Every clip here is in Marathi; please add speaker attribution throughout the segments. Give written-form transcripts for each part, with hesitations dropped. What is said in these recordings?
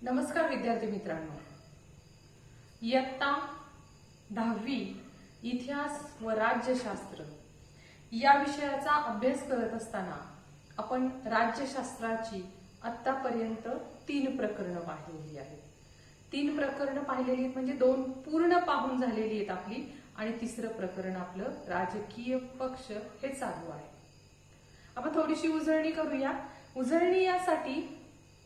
Speaker 1: नमस्कार विद्यार्थी मित्रांनो, इयत्ता 10वी इतिहास व राज्यशास्त्र या विषयाचा अभ्यास करत असताना आपण राज्यशास्त्राची आतापर्यंत 3 प्रकरणं पाहिलेली आहेत. 3 प्रकरणं पाहिलेली आहेत म्हणजे 2 पूर्ण पाहून झालेली आहेत आपली आणि तिसरं प्रकरण आपलं राजकीय पक्ष हे चालू आहे. आपण थोडीशी उजळणी करूया. उजळणी यासाठी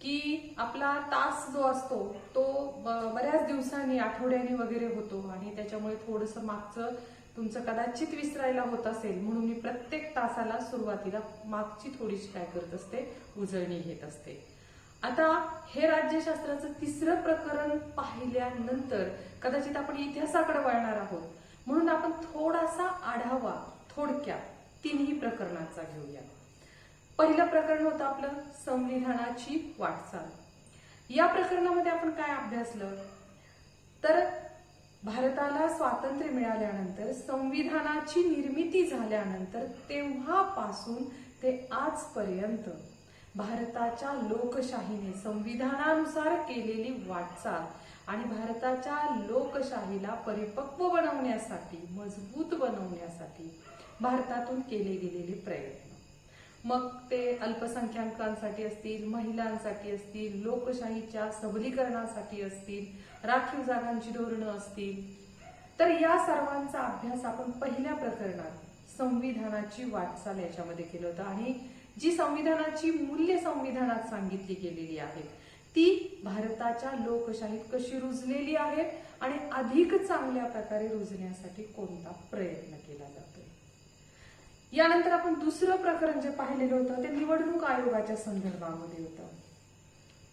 Speaker 1: की आपला तास जो असतो तो बऱ्याच दिवसांनी आठवड्याने वगैरे होतो आणि त्याच्यामुळे थोडंसं मागचं तुमचं कदाचित विसरायला होत असेल, म्हणून मी प्रत्येक तासाला सुरुवातीला मागची थोडीशी काय करत असते, उजळणी घेत असते. आता हे राज्यशास्त्राचं तिसरं प्रकरण पाहिल्यानंतर कदाचित आपण इतिहासाकडे वळणार आहोत, म्हणून आपण थोडासा आढावा थोडक्यात 3ही प्रकरणांचा घेऊया. पहिलं प्रकरण होतं आपलं संविधानाची वाटचाल. या प्रकरणामध्ये आपण काय अभ्यासलं तर भारताला स्वातंत्र्य मिळाल्यानंतर संविधानाची निर्मिती झाल्यानंतर तेव्हापासून ते आजपर्यंत भारताच्या लोकशाहीने संविधानानुसार केलेली वाटचाल आणि भारताच्या लोकशाहीला परिपक्व बनवण्यासाठी, मजबूत बनवण्यासाठी भारतातून केले गेलेले प्रयत्न, मग ते अल्पसंख्याकांसाठी असतील, महिलांसाठी असतील, लोकशाहीच्या सबलीकरणासाठी असतील, राखीव जागांची धोरणं असतील, तर या सर्वांचा अभ्यास आपण पहिल्या प्रकरणात संविधानाची वाटचाल याच्यामध्ये केलं होतं. आणि जी संविधानाची मूल्य संविधानात सांगितली गेलेली आहेत ती भारताच्या लोकशाहीत कशी रुजलेली आहेत आणि अधिक चांगल्या प्रकारे रुजण्यासाठी कोणता प्रयत्न केला जातोय. यानंतर आपण दुसरं प्रकरण जे पाहिलेलं होतं ते निवडणूक आयोगाच्या संदर्भामध्ये होतं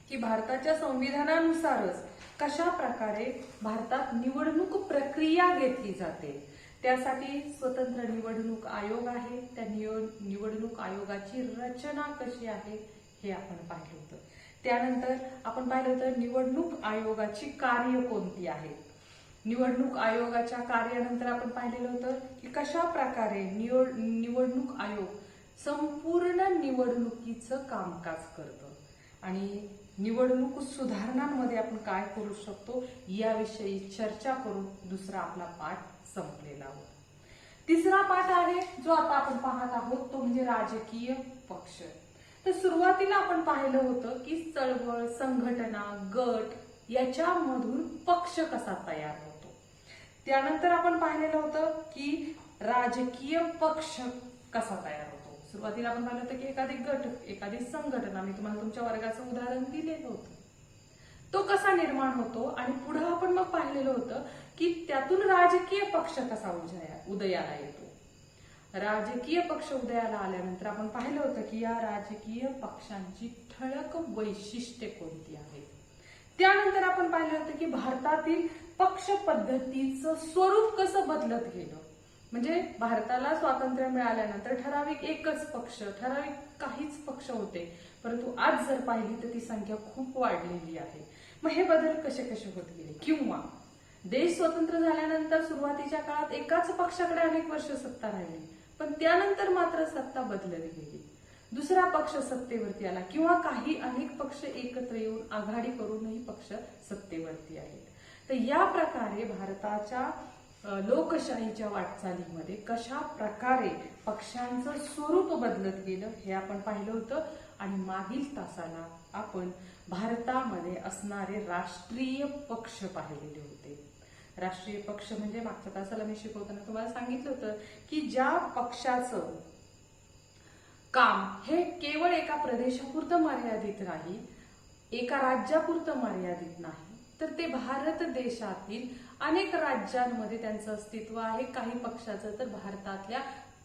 Speaker 1: की भारताच्या संविधानानुसारच कशा प्रकारे भारतात निवडणूक प्रक्रिया घेतली जाते. त्यासाठी स्वतंत्र निवडणूक आयोग आहे. त्या निवडणूक आयोगाची रचना कशी आहे हे आपण पाहिलं होतं. त्यानंतर आपण पाहिलं होतं निवडणूक आयोगाची कार्य कोणती आहेत. निवडणूक आयोगाच्या कार्यानंतर आपण पाहिलेलं होतं की कशा प्रकारे निवडणूक आयोग संपूर्ण निवडणुकीचं कामकाज करतं आणि निवडणूक सुधारणांमध्ये आपण काय करू शकतो याविषयी चर्चा करून दुसरा आपला पाठ संपलेला आहोत. तिसरा पाठ आहे जो आता आपण पाहत आहोत तो म्हणजे राजकीय पक्ष. तर सुरुवातीला आपण पाहिलं होतं की चळवळ, संघटना, गट याच्यामधून पक्ष कसा तयार होतो. त्यानंतर आपण पाहिलेलं होतं की राजकीय पक्ष कसा तयार होतो. सुरुवातीला आपण पाहिलं होतं की एखादी गट, एखादी संघटना, मी तुम्हाला तुमच्या वर्गाचं उदाहरण दिलेलं होतं, तो कसा निर्माण होतो आणि पुढे आपण मग पाहिलेलं होतं की त्यातून राजकीय पक्ष कसा उदयाला येतो. राजकीय पक्ष उदयाला आल्यानंतर आपण पाहिलं होतं की या राजकीय पक्षांची ठळक वैशिष्ट्ये कोणती आहेत. त्यानंतर आपण पाहिलं होतं की भारतातील पक्ष पद्धतीचं स्वरूप कसं बदलत गेलं. म्हणजे भारताला स्वातंत्र्य मिळाल्यानंतर ठराविक एकच पक्ष, ठराविक काहीच पक्ष होते, परंतु आज जर पाहिली तर ती संख्या खूप वाढलेली आहे. मग हे बदल कसे कसे होत गेले, किंवा देश स्वतंत्र झाल्यानंतर सुरुवातीच्या काळात एकाच पक्षाकडे अनेक वर्ष सत्ता राहिली, पण त्यानंतर मात्र सत्ता बदलली गेली, दुसरा पक्ष सत्तेवरती आला किंवा काही अनेक पक्ष एकत्र येऊन आघाडी करूनही पक्ष सत्तेवरती आहेत. तर या प्रकारे भारताच्या लोकशाहीच्या वाटचालीमध्ये कशा प्रकारे पक्षांचं स्वरूप बदलत गेलं हे आपण पाहिलं होतं. आणि मागील तासाला आपण भारतामध्ये असणारे राष्ट्रीय पक्ष पाहिलेले होते. राष्ट्रीय पक्ष म्हणजे मागच्या तासाला मी शिकवताना तुम्हाला सांगितलं होतं की ज्या पक्षाचं काम हे केवळ एका प्रदेशापुरतं मर्यादित नाही, एका राज्यापुरतं मर्यादित नाही, तर ते भारत देशातील अनेक राज्यांमध्ये त्यांचं अस्तित्व आहे. काही पक्षाचं तर भारतातल्या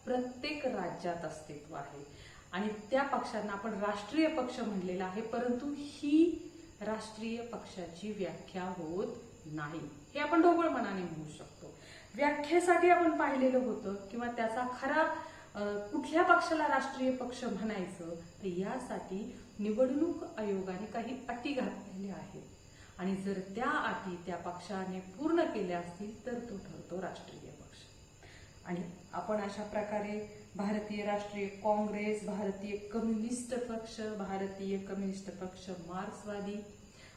Speaker 1: प्रत्येक राज्यात अस्तित्व आहे आणि त्या पक्षांना आपण राष्ट्रीय पक्ष म्हणलेला आहे. परंतु ही राष्ट्रीय पक्षाची व्याख्या होत नाही, हे आपण ढोबळ मनाने म्हणू शकतो. व्याख्येसाठी आपण पाहिलेलं होतं किंवा त्याचा खरा कुठल्या पक्षाला राष्ट्रीय पक्ष म्हणायचं, तर यासाठी निवडणूक आयोगाने काही अटी घातलेल्या आहेत आणि जर त्या अटी त्या पक्षाने पूर्ण केल्या असतील तर तो ठरतो राष्ट्रीय पक्ष. आणि आपण अशा प्रकारे भारतीय राष्ट्रीय काँग्रेस, भारतीय कम्युनिस्ट पक्ष, भारतीय कम्युनिस्ट पक्ष मार्क्सवादी,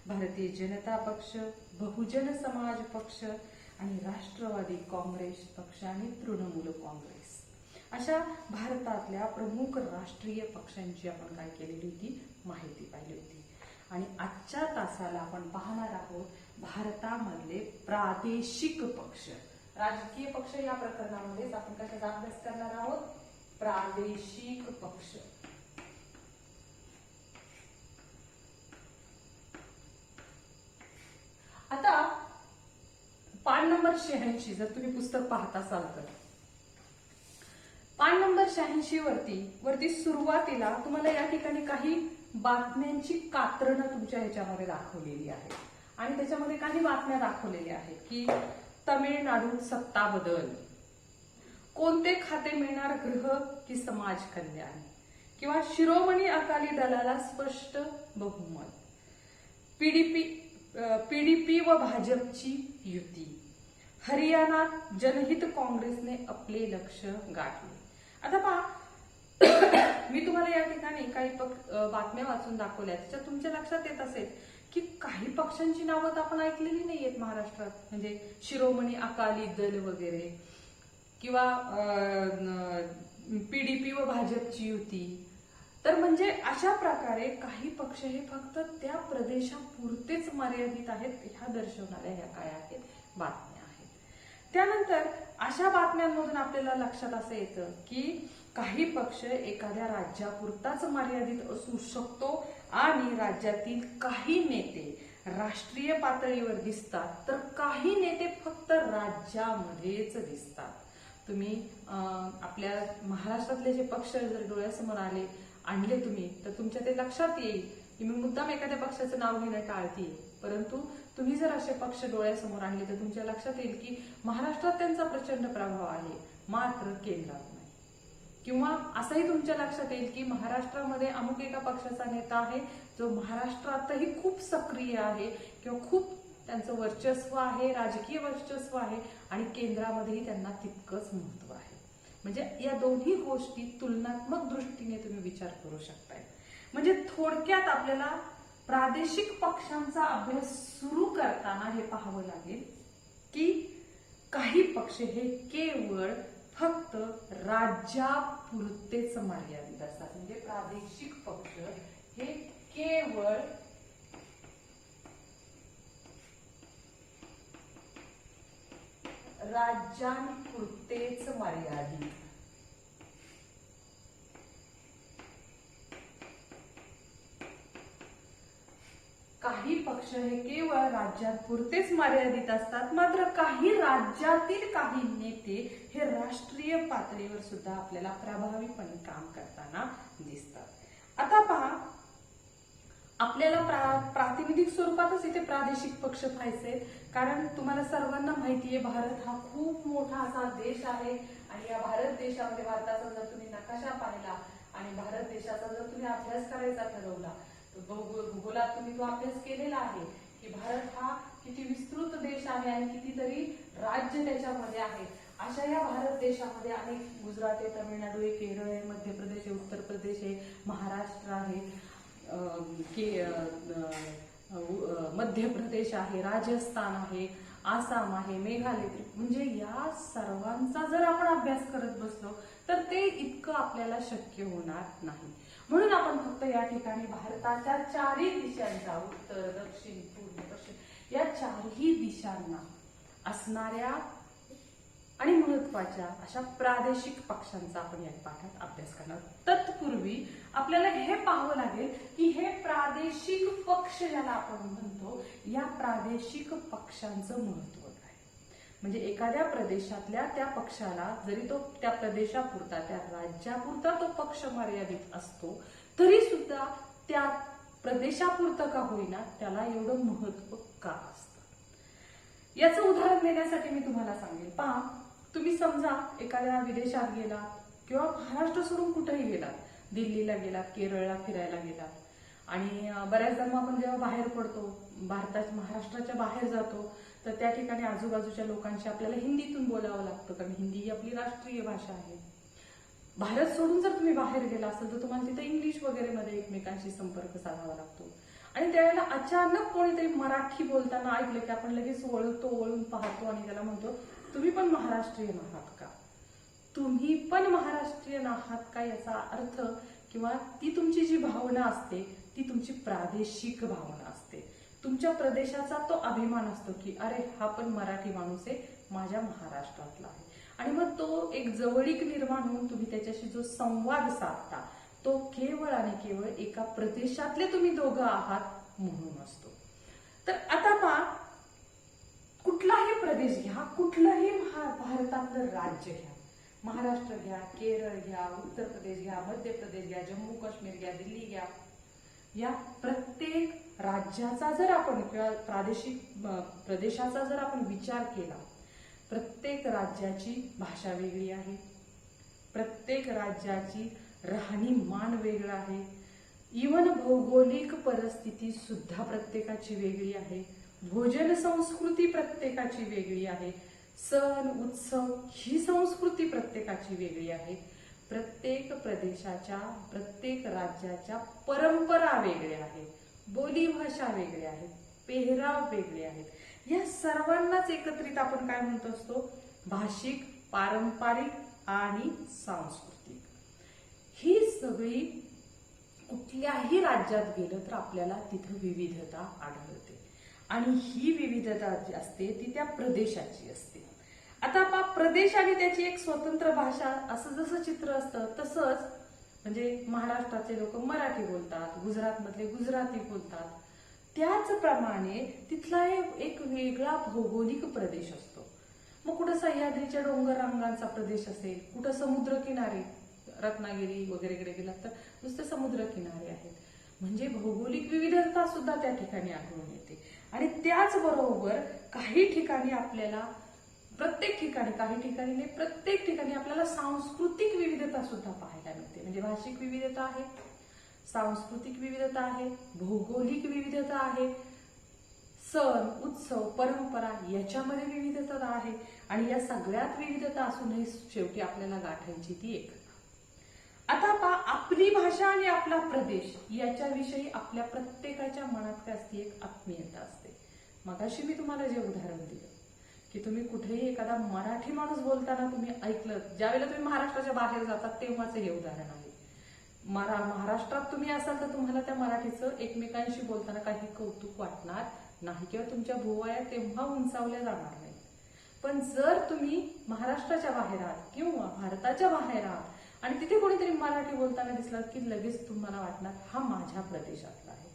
Speaker 1: भारतीय जनता पक्ष, बहुजन समाज पक्ष आणि राष्ट्रवादी काँग्रेस पक्ष आणि तृणमूल काँग्रेस अशा भारतातल्या प्रमुख राष्ट्रीय पक्षांची आपण काय केलेली होती, माहिती पाहिली होती. आणि आजच्या तासाला आपण पाहणार आहोत भारतामधले प्रादेशिक पक्ष. राजकीय पक्ष या प्रकरणामध्येच आपण कशाचा अभ्यास करणार आहोत, प्रादेशिक पक्ष. आता पान नंबर 86 जर तुम्ही पुस्तक पाहत असाल तर पान नंबर 86 वरती सुरुवातीला तुम्हाला या ठिकाणी काही बातम्यांची कात्रणं तुमच्या ह्याच्यामध्ये दाखवलेली आहे. आणि त्याच्यामध्ये काही बातम्या दाखवलेल्या आहेत की तमिळनाडूत सत्ता बदल, कोणते खाते मिळणार, गृह की समाज कल्याण, किंवा शिरोमणी अकाली दलाला स्पष्ट बहुमत, पीडीपी व भाजपची युती, हरियाणात जनहित काँग्रेसने आपले लक्ष गाठले. आता पहा, मी तुम्हाला या ठिकाणी काही बातम्या वाचून दाखवल्या, त्याच्यात तुमच्या लक्षात येत असेल की काही पक्षांची नावं आपण ऐकलेली नाहीयेत महाराष्ट्रात, म्हणजे शिरोमणी अकाली दल वगैरे, किंवा पीडीपी व भाजपची युती. तर म्हणजे अशा प्रकारे काही पक्ष हे फक्त त्या प्रदेशापुरतेच मर्यादित आहेत, ह्या दर्शवणाऱ्या ह्या काय आहेत, बातम्या आहेत. त्यानंतर अशा बातम्यांमधून आपल्याला लक्षात असं येतं की काही पक्ष एखाद्या राज्यापुरताच मर्यादित असू शकतो आणि राज्यातील काही नेते राष्ट्रीय पातळीवर दिसतात, तर काही नेते फक्त राज्यामध्येच दिसतात. तुम्ही आपल्या महाराष्ट्रातले जे पक्ष जर डोळ्यासमोर आणले तुम्ही, तर तुमच्या ते लक्षात येईल की मी मुद्दाम एखाद्या पक्षाचं नाव घेणं टाळतीये, परंतु तुम्ही जर असे पक्ष डोळ्यासमोर आणले तर तुमच्या लक्षात येईल की महाराष्ट्रात त्यांचा प्रचंड प्रभाव आहे, मात्र केंद्रात नाही. किंवा असंही तुमच्या लक्षात येईल की महाराष्ट्रामध्ये अमुक एका पक्षाचा नेता आहे जो महाराष्ट्रातही खूप सक्रिय आहे किंवा खूप त्यांचं वर्चस्व आहे, राजकीय वर्चस्व आहे, आणि केंद्रामध्येही त्यांना तितकंच महत्व आहे. म्हणजे या दोन्ही गोष्टी तुलनात्मक दृष्टीने तुम्ही विचार करू शकताय. म्हणजे थोडक्यात आपल्याला प्रादेशिक पक्षांचा अभ्यास सुरू करताना हे पाहावं लागेल की काही पक्ष हे केवळ फक्त राज्यापुरतेच मर्यादित असतात. म्हणजे प्रादेशिक पक्ष हे केवळ राज्यांपुरतेच मर्यादित. काही पक्ष हे केवळ राज्यांपुरतेच मर्यादित असतात, मात्र काही राज्यातील काही नेते हे राष्ट्रीय पातळीवर सुद्धा आपल्याला प्रभावीपणे काम करताना दिसतात. आता पहा, आपल्याला प्रातिनिधिक स्वरूपातच इथे प्रादेशिक पक्ष पाहायचे, कारण तुम्हाला सर्वांना माहितीये भारत हा खूप मोठा असा देश आहे आणि या भारत देशामध्ये भारताचा जर तुम्ही नकाशा पाहिला आणि भारत देशाचा जर तुम्ही अभ्यास करायचा ठरवला, भूगोलात तुम्ही तो अभ्यास केलेला आहे की भारत हा किती विस्तृत देश आहे आणि कितीतरी राज्य त्याच्यामध्ये आहे. अशा या भारत देशामध्ये अनेक, गुजरात आहे, तामिळनाडू आहे, केरळ आहे, मध्य प्रदेश आहे, उत्तर प्रदेश आहे, महाराष्ट्र आहे, मध्य प्रदेश आहे, राजस्थान आहे, आसाम आहे, मेघालय. म्हणजे या सर्वांचा जर आपण अभ्यास करत बसलो तर ते इतकं आपल्याला शक्य होणार नाही. म्हणून आपण फक्त या ठिकाणी भारताच्या चारही दिशांचा, उत्तर, दक्षिण, पूर्व, पश्चिम, या चारही दिशांना असणाऱ्या आणि महत्वाच्या अशा प्रादेशिक पक्षांचा आपण या पाठात अभ्यास करणार. तत्पूर्वी आपल्याला हे पाहावं लागेल की हे प्रादेशिक पक्ष ज्याला आपण म्हणतो, या प्रादेशिक पक्षांचं महत्व काय. म्हणजे एखाद्या प्रदेशातल्या त्या पक्षाला जरी तो त्या प्रदेशापुरता, त्या राज्यापुरता तो पक्ष मर्यादित असतो, तरी सुद्धा त्या प्रदेशापुरतं का होईना त्याला एवढं महत्व का असतं. याचं उदाहरण देण्यासाठी मी तुम्हाला सांगेल. पहा, तुम्ही समजा एखाद्या विदेशात गेलात किंवा महाराष्ट्र सोडून कुठेही गेलात, दिल्लीला गेलात, केरळला फिरायला गेलात आणि बऱ्याचदा आपण जेव्हा बाहेर पडतो, महाराष्ट्राच्या बाहेर जातो, तर त्या ठिकाणी आजूबाजूच्या लोकांशी आपल्याला हिंदीतून बोलावं लागतं, कारण हिंदी ही आपली राष्ट्रीय भाषा आहे. भारत सोडून जर तुम्ही बाहेर गेला असाल तर तुम्हाला तिथे इंग्लिश वगैरे मध्ये एकमेकांशी संपर्क साधावा लागतो. आणि त्यावेळेला अचानक कोणीतरी मराठी बोलताना ऐकलं की आपण लगेच वळून पाहतो आणि त्याला म्हणतो, तुम्ही पण महाराष्ट्रीयन आहात का? तुम्ही पण महाराष्ट्रीयन आहात का याचा अर्थ किंवा ती तुमची जी भावना असते ती तुमची प्रादेशिक भावना असते. तुमच्या प्रदेशाचा तो अभिमान असतो की अरे हा पण मराठी माणूस आहे, माझ्या महाराष्ट्रातला आहे. आणि मग तो एक जवळीक निर्माण होऊन तुम्ही त्याच्याशी जो संवाद साधता तो केवळ आणि केवळ एका प्रदेशातले तुम्ही दोघं आहात म्हणून असतो. तर आता पहा, कुठलाही प्रदेश घ्या, कुठलंही भारतातलं राज्य घ्या, महाराष्ट्र घ्या, केरळ घ्या, उत्तर प्रदेश घ्या, मध्य प्रदेश घ्या, जम्मू काश्मीर घ्या, दिल्ली घ्या, या प्रत्येक राज्याचा जर आपण किंवा प्रादेशिक प्रदेशाचा जर आपण विचार केला, प्रत्येक राज्याची भाषा वेगळी आहे, प्रत्येक राज्याची राहणीमान वेगळं आहे, इवन भौगोलिक परिस्थिती सुद्धा प्रत्येकाची वेगळी आहे, भोजन संस्कृती प्रत्येकाची वेगळी आहे, सण उत्सव ही संस्कृती प्रत्येकाची वेगळी आहे, प्रत्येक प्रदेशाच्या प्रत्येक राज्याच्या परंपरा वेगळ्या आहेत, बोलीभाषा वेगळ्या आहेत, पेहराव वेगळे आहेत. या सर्वांनाच एकत्रित आपण काय म्हणतो असतो, भाषिक, पारंपरिक आणि सांस्कृतिक. ही सगळी कुठल्याही राज्यात गेलं तर आपल्याला तिथं विविधता आढळते आणि ही विविधता जी असते ती त्या प्रदेशाची असते. आता प्रदेश आणि त्याची एक स्वतंत्र भाषा असं जसं चित्र असतं तसंच म्हणजे महाराष्ट्राचे लोक मराठी बोलतात, गुजरातमधले गुजराती बोलतात, त्याचप्रमाणे तिथला एक वेगळा भौगोलिक प्रदेश असतो. मग कुठं सह्याद्रीच्या डोंगर रांगांचा प्रदेश असेल, कुठं समुद्र किनारे, रत्नागिरी वगैरेकडे गेलात तर नुसते समुद्र किनारे आहेत, म्हणजे भौगोलिक विविधता सुद्धा त्या ठिकाणी आढळून येते. आणि त्याचबरोबर काही ठिकाणी आपल्याला प्रत्येक ठिकाणी आपल्याला सांस्कृतिक विविधता सुद्धा पाहायला मिळते. म्हणजे भाषिक विविधता आहे, सांस्कृतिक विविधता आहे, भौगोलिक विविधता आहे, सण उत्सव परंपरा याच्यामध्ये विविधता आहे. आणि या सगळ्यात विविधता असूनही शेवटी आपल्याला गाठायची ती एक. आता आपली भाषा आणि आपला प्रदेश याच्याविषयी आपल्या प्रत्येकाच्या मनात काय असते, एक आत्मीयता असते. मगाशी मी तुम्हाला जे उदाहरण दिलं की तुम्ही कुठेही एखादा मराठी माणूस बोलताना तुम्ही ऐकलं, ज्यावेळेला तुम्ही महाराष्ट्राच्या बाहेर जातात तेव्हाच हे उदाहरण आहे. महाराष्ट्रात तुम्ही असाल तर तुम्हाला त्या मराठीचं एकमेकांशी बोलताना काही कौतुक वाटणार नाही किंवा तुमच्या भुवया तेव्हा उंचावल्या जाणार नाही. पण जर तुम्ही महाराष्ट्राच्या बाहेर आहात किंवा भारताच्या बाहेर आहात आणि तिथे कोणीतरी मराठी बोलताना दिसलात की लगेच तुम्हाला वाटणार हा माझ्या प्रदेशातला आहे,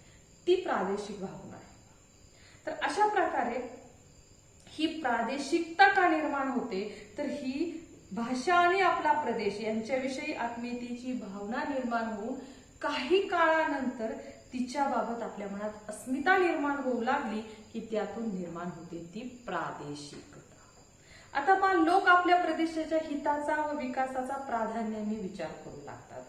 Speaker 1: ती प्रादेशिक भावना आहे. तर अशा प्रकारे ही प्रादेशिकता का निर्माण होते, तर ही भाषा आणि आपला प्रदेश यांच्याविषयी आत्मीयतेची भावना निर्माण होऊन काही काळानंतर तिच्याबाबत आपल्या मनात अस्मिता निर्माण होऊ लागली की त्यातून निर्माण होते ती प्रादेशिकता. आता लोक आपल्या प्रदेशाच्या हिताचा व विकासाचा प्राधान्याने विचार करू लागतात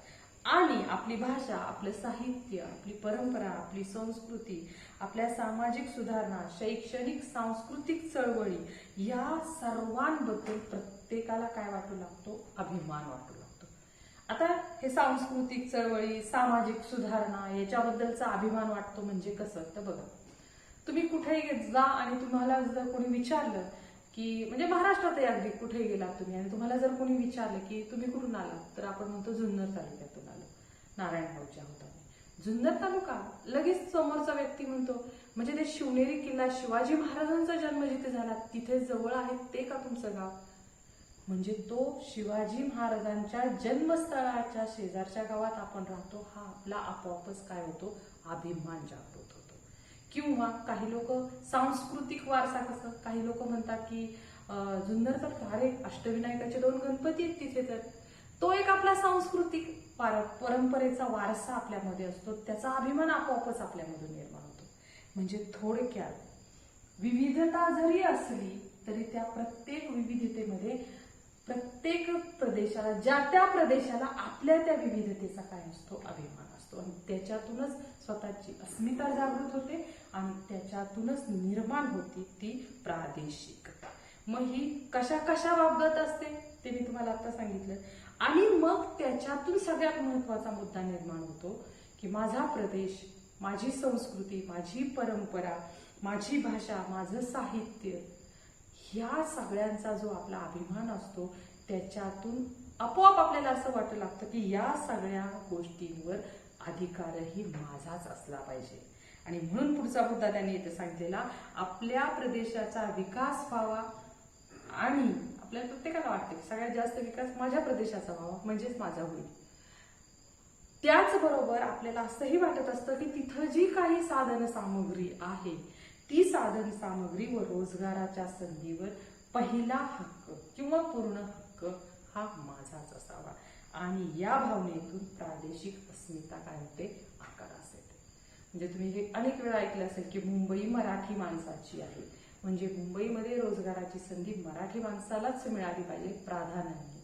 Speaker 1: आणि आपली भाषा, आपलं साहित्य, आपली परंपरा, आपली संस्कृती, आपल्या सामाजिक सुधारणा, शैक्षणिक सांस्कृतिक चळवळी या सर्वांबद्दल प्रत्येकाला काय वाटू लागतो, अभिमान वाटू लागतो. आता हे सांस्कृतिक चळवळी, सामाजिक सुधारणा याच्याबद्दलचा अभिमान वाटतो म्हणजे कसं, तर बघा, तुम्ही कुठेही जा आणि तुम्हाला जर कोणी विचारलं की म्हणजे महाराष्ट्रातही अगदी कुठेही गेलात तुम्ही आणि तुम्हाला जर कोणी विचारलं की तुम्ही कुठून आलात, तर आपण म्हणतो जुन्नर तालुक्यातून आलो, नारायणगावच्या आहोत आम्ही. जुन्नर तालुका, लगेच समोरचा व्यक्ती म्हणतो म्हणजे ते शिवनेरी किल्ला, शिवाजी महाराजांचा जन्म जिथे झाला तिथे जवळ आहे ते का तुमचं गाव? म्हणजे तो शिवाजी महाराजांच्या जन्मस्थळाच्या शेजारच्या गावात आपण राहतो, हा आपला आपोआपच काय होतो, अभिमान जागृत होतो. किंवा काही लोक सांस्कृतिक वारसा, कसं काही लोक म्हणतात की जुन्नर तर अरे अष्टविनायकाचे 2 गणपती आहेत तिथे, तर तो एक आपला सांस्कृतिक परंपरेचा वारसा आपल्यामध्ये असतो, त्याचा अभिमान आपोआपच आपल्यामधून निर्माण होतो. म्हणजे थोडक्यात विविधता जरी असली तरी त्या प्रत्येक विविधतेमध्ये प्रत्येक प्रदेशाला, ज्या त्या प्रदेशाला आपल्या त्या विविधतेचा काय असतो, अभिमान असतो आणि त्याच्यातूनच स्वतःची अस्मिता जागृत होते आणि त्याच्यातूनच निर्माण होती ती प्रादेशिकता. मग ही कशा कशा बाबत असते ते मी तुम्हाला आता सांगितलं. आणि मग त्याच्यातून सगळ्यात महत्वाचा मुद्दा निर्माण होतो की माझा प्रदेश माझी संस्कृती, माझी परंपरा, माझी भाषा, माझं साहित्य, ह्या सगळ्यांचा जो आपला अभिमान असतो त्याच्यातून आपोआप आपल्याला असं वाटू लागतं की या सगळ्या गोष्टींवर अधिकारही माझाच असला पाहिजे. आणि म्हणून पुढचा मुद्दा त्यांनी इथे सांगितलेला, आपल्या प्रदेशाचा विकास व्हावा आणि आपल्याला प्रत्येकाला वाटतं की सगळ्यात जास्त विकास माझ्या प्रदेशाचा व्हावा म्हणजेच माझा होईल. त्याचबरोबर आपल्याला असंही वाटत असतं की तिथं जी काही साधन सामग्री आहे ती साधन सामग्री व रोजगाराच्या संधीवर पहिला हक्क किंवा पूर्ण हक्क हा माझाच असावा. आणि या भावनेतून प्रादेशिक अस्मिता काय होते, आकारास येते. म्हणजे तुम्ही हे अनेक वेळा ऐकलं असेल की मुंबई मराठी माणसाची आहे, म्हणजे मुंबईमध्ये रोजगाराची संधी मराठी माणसालाच मिळाली पाहिजे प्राधान्याने.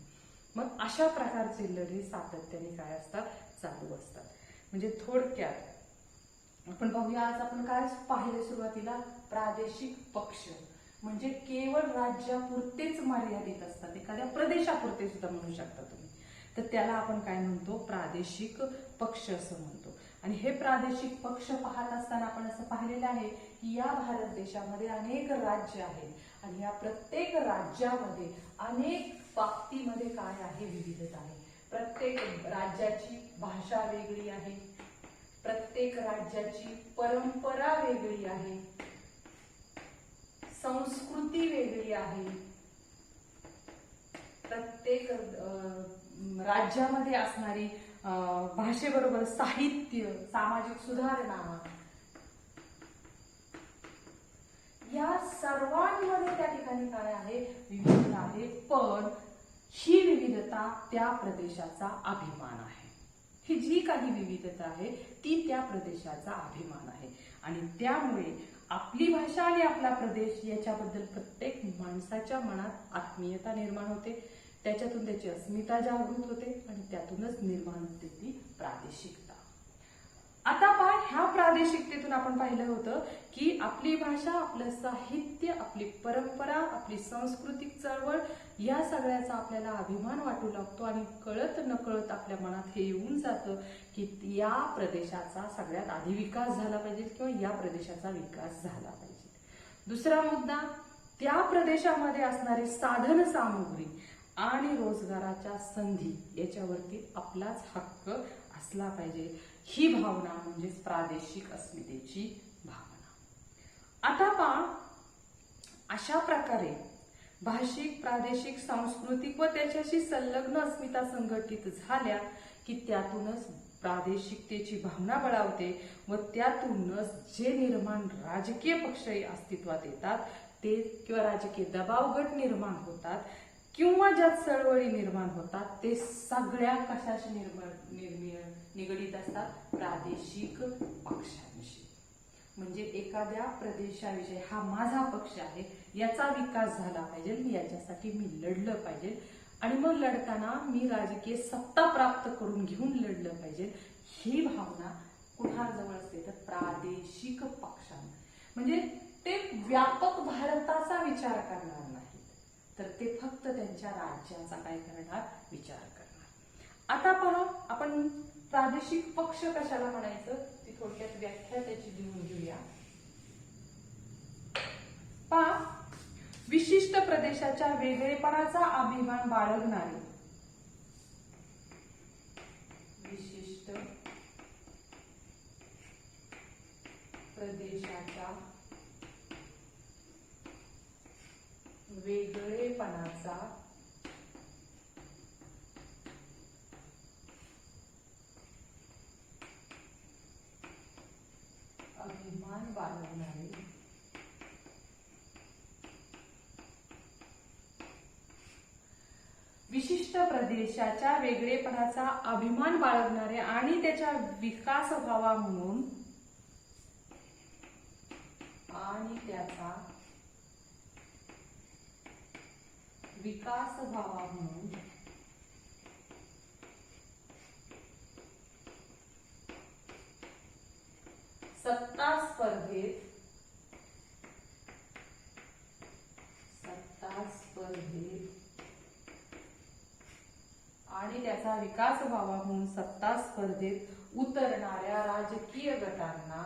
Speaker 1: मग अशा प्रकारचे लढे सातत्याने काय असतात, चालू असतात. म्हणजे थोडक्यात आपण पाहूया, आज आपण काय पाहिले सुरुवातीला, प्रादेशिक पक्ष म्हणजे केवळ राज्यापुरतेच मर्यादित असतात, एखाद्या प्रदेशापुरते सुद्धा म्हणू शकता तुम्ही. तर त्याला आपण काय म्हणतो, प्रादेशिक पक्ष असं म्हणतो. आणि हे प्रादेशिक पक्ष पाहत असताना आपण असं पाहिलेलं आहे की या भारत देशामध्ये अनेक राज्य आहेत आणि या प्रत्येक राज्यामध्ये अनेक बाबतीमध्ये काय आहे, विविधता आहे. प्रत्येक राज्याची भाषा वेगळी आहे, प्रत्येक राज्याची परंपरा वेगळी आहे, संस्कृती वेगळी आहे, प्रत्येक राज्यामध्ये असणारी भाषेबरोबर साहित्य, सामाजिक सुधारणा, या सर्वांमध्ये त्या ठिकाणी काय आहे, विविधता आहे. पण ही विविधता त्या प्रदेशाचा अभिमान आहे. ही जी काही विविधता आहे ती त्या प्रदेशाचा अभिमान आहे. आणि त्यामुळे आपली भाषा आणि आपला प्रदेश याच्याबद्दल प्रत्येक माणसाच्या मनात आत्मीयता निर्माण होते, त्याच्यातून त्याची अस्मिता जागृत होते आणि त्यातूनच निर्माण होते ती प्रादेशिकता. आता पहा, ह्या प्रादेशिकतेतून आपण पाहिलं होतं की आपली भाषा, आपलं साहित्य, आपली परंपरा, आपली सांस्कृतिक चळवळ या सगळ्याचा आपल्याला अभिमान वाटू लागतो आणि कळत नकळत आपल्या मनात हे येऊन जातं की या प्रदेशाचा सगळ्यात आधी विकास झाला पाहिजे किंवा या प्रदेशाचा विकास झाला पाहिजे. दुसरा मुद्दा, त्या प्रदेशामध्ये असणारी साधन सामुग्री आणि रोजगाराच्या संधी याच्यावरती आपलाच हक्क असला पाहिजे. ही भावना म्हणजे प्रादेशिक अस्मितेची भावना. आता पहा, अशा प्रकारे भाषिक, प्रादेशिक, सांस्कृतिक व त्याच्याशी संलग्न अस्मिता संघटित झाल्या की त्यातूनच प्रादेशिकतेची भावना बळावते व त्यातूनच जे निर्माण राजकीय पक्ष अस्तित्वात येतात ते किंवा राजकीय दबाव गट निर्माण होतात किंवा ज्या चळवळी निर्माण होतात ते सगळ्या कशाशी निगडीत असतात, प्रादेशिक पक्षांशी. म्हणजे एखाद्या प्रदेशाविषयी हा माझा पक्ष आहे, याचा विकास झाला पाहिजे, याच्यासाठी मी लढलं पाहिजे आणि मग लढताना मी राजकीय सत्ता प्राप्त करून घेऊन लढलं पाहिजे. ही भावना कुणाजवळ असते तर प्रादेशिक पक्षांना. म्हणजे ते व्यापक भारताचा विचार करणार नाहीत, तर ते फक्त त्यांच्या राज्याचा काय करणार, विचार करणार. आता पहा, आपण प्रादेशिक पक्ष कशाला म्हणायचं ती थोडक्यात व्याख्या त्याची लिहून घेऊया. पहा, विशिष्ट प्रदेशाच्या वेगळेपणाचा अभिमान बाळगणारे, विशिष्ट प्रदेशाच्या वेगळेपणाचा अभिमान बाळगणारे विशिष्ट प्रदेशाच्या वेगळेपणाचा अभिमान बाळगणारे आणि त्याचा विकास व्हावा म्हणून सत्ता स्पर्धेत आणि त्याचा विकास व्हावा म्हणून सत्ता स्पर्धेत उतरणाऱ्या राजकीय गटांना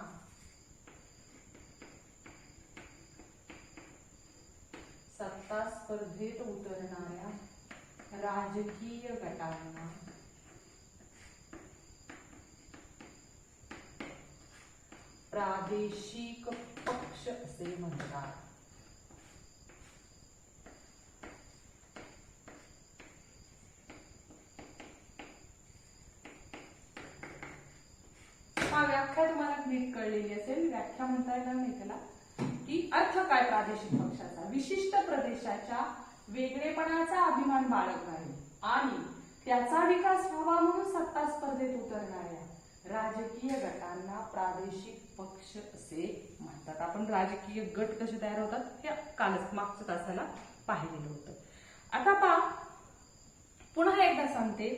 Speaker 1: प्रादेशिक पक्ष असे म्हणतात. हा व्याख्या तुम्हाला नीट कळलेली असेल. व्याख्या म्हणता येणार नाही त्याला, की अर्थ काय प्रादेशिक पक्षाचा? विशिष्ट प्रदेशाच्या वेगळेपणाचा अभिमान बाळगणारे आणि त्याचा विकास व्हावा म्हणून सत्ता स्पर्धेत उतरणाऱ्या राजकीय गटांना प्रादेशिक पक्ष असे म्हणतात. आपण राजकीय गट कसे तयार होतात हे कालच मागच्या तासाला पाहिलेलं होतं. आता पहा, पुन्हा एकदा सांगते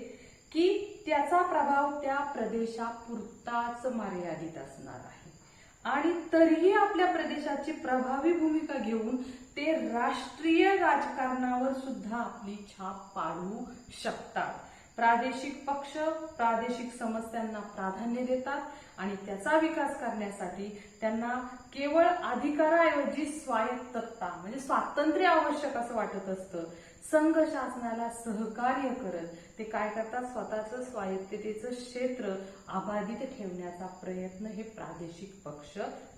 Speaker 1: की त्याचा प्रभाव त्या प्रदेशापुरताच मर्यादित असणार आहे आणि तरीही आपल्या प्रदेशाची प्रभावी भूमिका घेऊन ते राष्ट्रीय राजकारणावर सुद्धा आपली छाप पाडू शकतात. प्रादेशिक पक्ष प्रादेशिक समस्यांना प्राधान्य देतात आणि त्याचा विकास करण्यासाठी त्यांना केवळ अधिकाराऐवजी स्वायत्तता म्हणजे स्वातंत्र्य आवश्यक असं वाटत असतं. संघ शासनाला सहकार्य करत ते काय करतात, स्वतःचं स्वायत्ततेचं क्षेत्र अबाधित ठेवण्याचा प्रयत्न हे प्रादेशिक पक्ष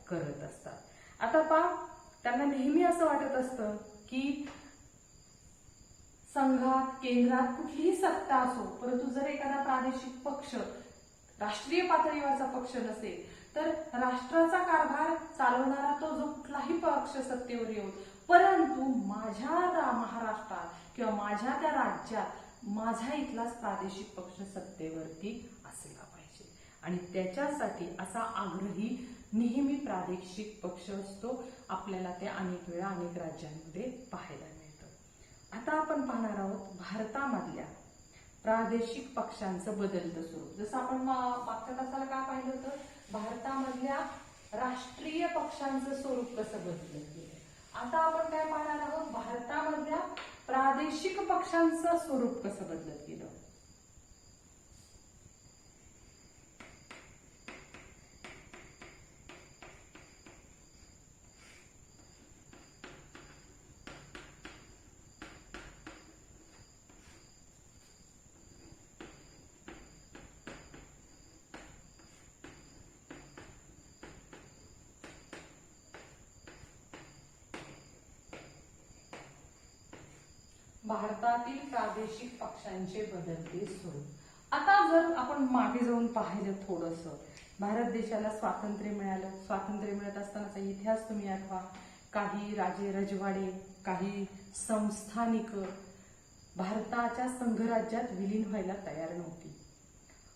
Speaker 1: करत असतात. आता पहा, त्यांना नेहमी असं वाटत असतं की संघात केंद्रात कुठलीही सत्ता असो, परंतु जर एखादा प्रादेशिक पक्ष राष्ट्रीय पातळीवरचा पक्ष नसेल तर राष्ट्राचा कारभार चालवणारा तो जो कुठलाही पक्ष सत्तेवर येऊ, परंतु माझ्या महाराष्ट्रात किंवा माझ्या त्या राज्यात माझा इथलाच प्रादेशिक पक्ष सत्तेवरती असला पाहिजे आणि त्याच्यासाठी असा आग्रही नेहमी प्रादेशिक पक्ष असतो. आपल्याला ते अनेक वेळा अनेक राज्यांमध्ये पाहायला मिळतं. आता आपण पाहणार आहोत भारतामधल्या प्रादेशिक पक्षांचं बदलतं स्वरूप. जसं आपण मागच्या तासाला काय पाहिलं होतं, भारतामधल्या राष्ट्रीय पक्षांचं स्वरूप कसं बदलत गेलं. आता आपण काय पाहणार आहोत, भारतामधल्या प्रादेशिक पक्षांचं स्वरूप कसं बदलत गेलं. भारतातील प्रादेशिक पक्षांचे बदलते स्वरूप. आता जर आपण मागे जाऊन पाहिलं थोडंसं, भारत देशाला स्वातंत्र्य मिळालं. स्वातंत्र्य मिळत असतानाचा इतिहास तुम्ही आठवा. काही राजे रजवाडे, काही संस्थानिक भारताच्या संघराज्यात विलीन व्हायला तयार नव्हती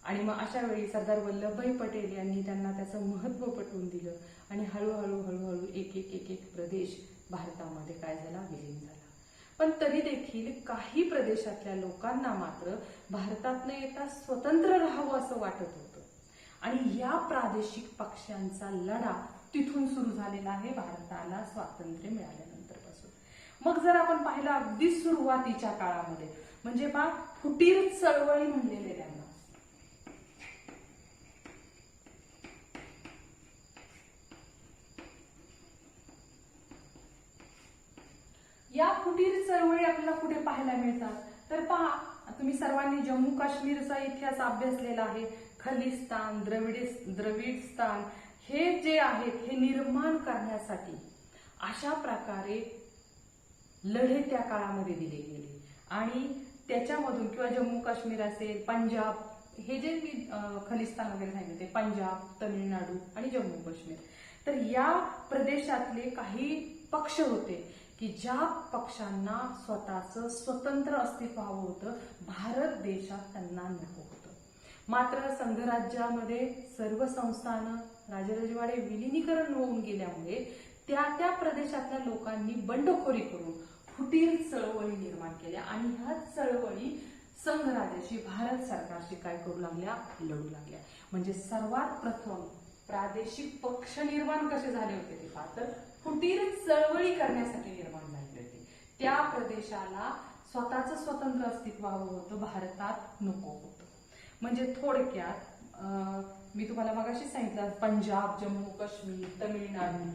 Speaker 1: आणि मग अशा वेळी सरदार वल्लभभाई पटेल यांनी त्यांना त्याचं महत्त्व पटवून दिलं आणि हळूहळू एक एक प्रदेश भारतामध्ये काय झाला, विलीन झाला. पण तरी देखील काही प्रदेशातल्या लोकांना मात्र भारतात न येता स्वतंत्र राहावं असं वाटत होतं आणि या प्रादेशिक पक्षांचा लढा तिथून सुरू झालेला आहे भारताला स्वातंत्र्य मिळाल्यानंतर पासून. मग जर आपण पाहिलं अगदी सुरुवातीच्या काळामध्ये म्हणजे पहा, फुटीर चळवळी म्हणलेले त्यांना. या फुटीर चळवळी आपल्याला कुठे पाहायला मिळतात तर पहा, तुम्ही सर्वांनी जम्मू काश्मीरचा इतिहास अभ्यासलेला आहे. खलिस्तान, द्रविडस्थान हे जे आहेत हे निर्माण करण्यासाठी अशा प्रकारे लढे त्या काळामध्ये दिले गेले आणि त्याच्यामधून किंवा जम्मू काश्मीर असेल, पंजाब, हे जे मी खलिस्तान वगैरे सांगितले ते पंजाब, तामिळनाडू आणि जम्मू काश्मीर, तर या प्रदेशातले काही पक्ष होते की ज्या पक्षांना स्वतःचं स्वतंत्र अस्तित्व हवं होतं, भारत देशात त्यांना नको होतं. मात्र संघराज्यामध्ये सर्व संस्थानं, राजरजवाडे विलिनीकरण होऊन गेल्यामुळे त्या प्रदेशातल्या लोकांनी बंडखोरी करून फुटीर चळवळी निर्माण केल्या आणि ह्या चळवळी संघराज्याशी, भारत सरकारशी काय करू लागल्या, लढू लागल्या. म्हणजे सर्वात प्रथम प्रादेशिक पक्ष निर्माण कसे झाले होते ते पाहतं, फुटीर चळवळी करण्यासाठी निर्माण झाले होते. त्या प्रदेशाला स्वतःचं स्वतंत्र अस्तित्व हवं होतं, भारतात नको होतं. म्हणजे थोडक्यात मी तुम्हाला मगाशी सांगितलं, पंजाब, जम्मू काश्मीर, तमिळनाडू,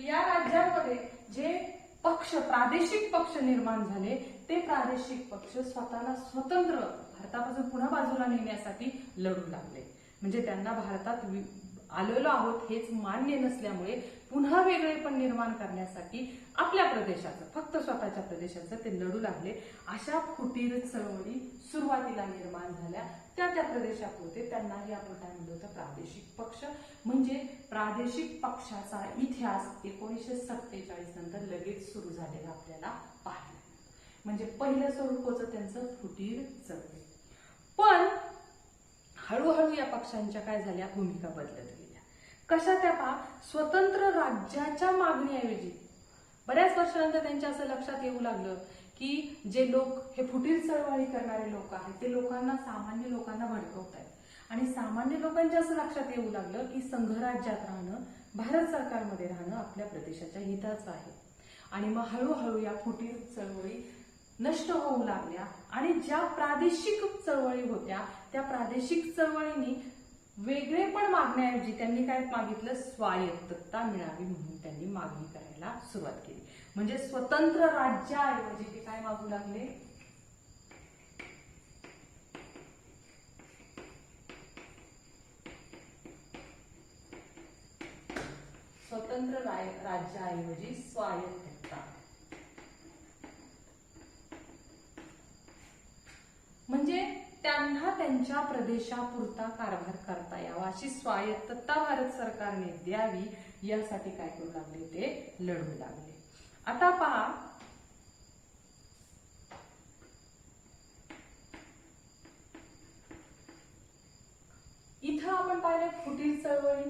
Speaker 1: या राज्यांमध्ये जे पक्ष, प्रादेशिक पक्ष निर्माण झाले, ते प्रादेशिक पक्ष स्वतःला स्वतंत्र भारतापासून पुन्हा बाजूला नेण्यासाठी लढू लागले. म्हणजे त्यांना भारतात आलेलो आहोत हेच मान्य नसल्यामुळे पुन्हा वेगळेपण निर्माण करण्यासाठी आपल्या प्रदेशाचं, फक्त स्वतःच्या प्रदेशाचं ते लढू लागले. अशा फुटीर चळवळी सुरुवातीला निर्माण झाल्या. त्या प्रदेशापुरते त्यांनाही आपण काय म्हणतो होतं, प्रादेशिक पक्ष. म्हणजे प्रादेशिक पक्षाचा इतिहास 1947 नंतर लगेच सुरू झालेला आपल्याला पाहायला. म्हणजे पहिलं स्वरूप होतं त्यांचं फुटीर चळवळी. पण हळूहळू या पक्षांच्या काय झाल्या, भूमिका बदलत गेल्या. कशा त्या पहा, स्वतंत्र राज्याच्या मागणीऐवजी बऱ्याच वर्षानंतर त्यांच्या असं लक्षात येऊ लागलं की जे लोक हे फुटीर चळवळी करणारे लोक आहेत, ते लोकांना, सामान्य लोकांना भडकवत आहेत. आणि सामान्य लोकांच्या असं लक्षात येऊ लागलं की संघराज्यात राहणं, भारत सरकारमध्ये राहणं आपल्या प्रदेशाच्या हिताचं आहे. आणि मग हळूहळू या फुटीर चळवळी नष्ट होऊ लागल्या. आणि ज्या प्रादेशिक चळवळी होत्या, त्या प्रादेशिक चळवळींनी वेगळेपण मागण्याऐवजी त्यांनी काय मागितलं, स्वायत्तता मिळावी म्हणून त्यांनी मागणी करायला सुरुवात केली. म्हणजे स्वतंत्र राज्याऐवजी ते काय मागू लागले, स्वतंत्र राज्याऐवजी स्वायत्तता. म्हणजे त्यांना त्यांच्या प्रदेशापुरता कारभार करता यावा, अशी स्वायत्तता भारत सरकारने द्यावी, यासाठी काय करू लागले, ते लढू लागले. आता पहा, इथं आपण पाहिलं फुटीर चळवळी.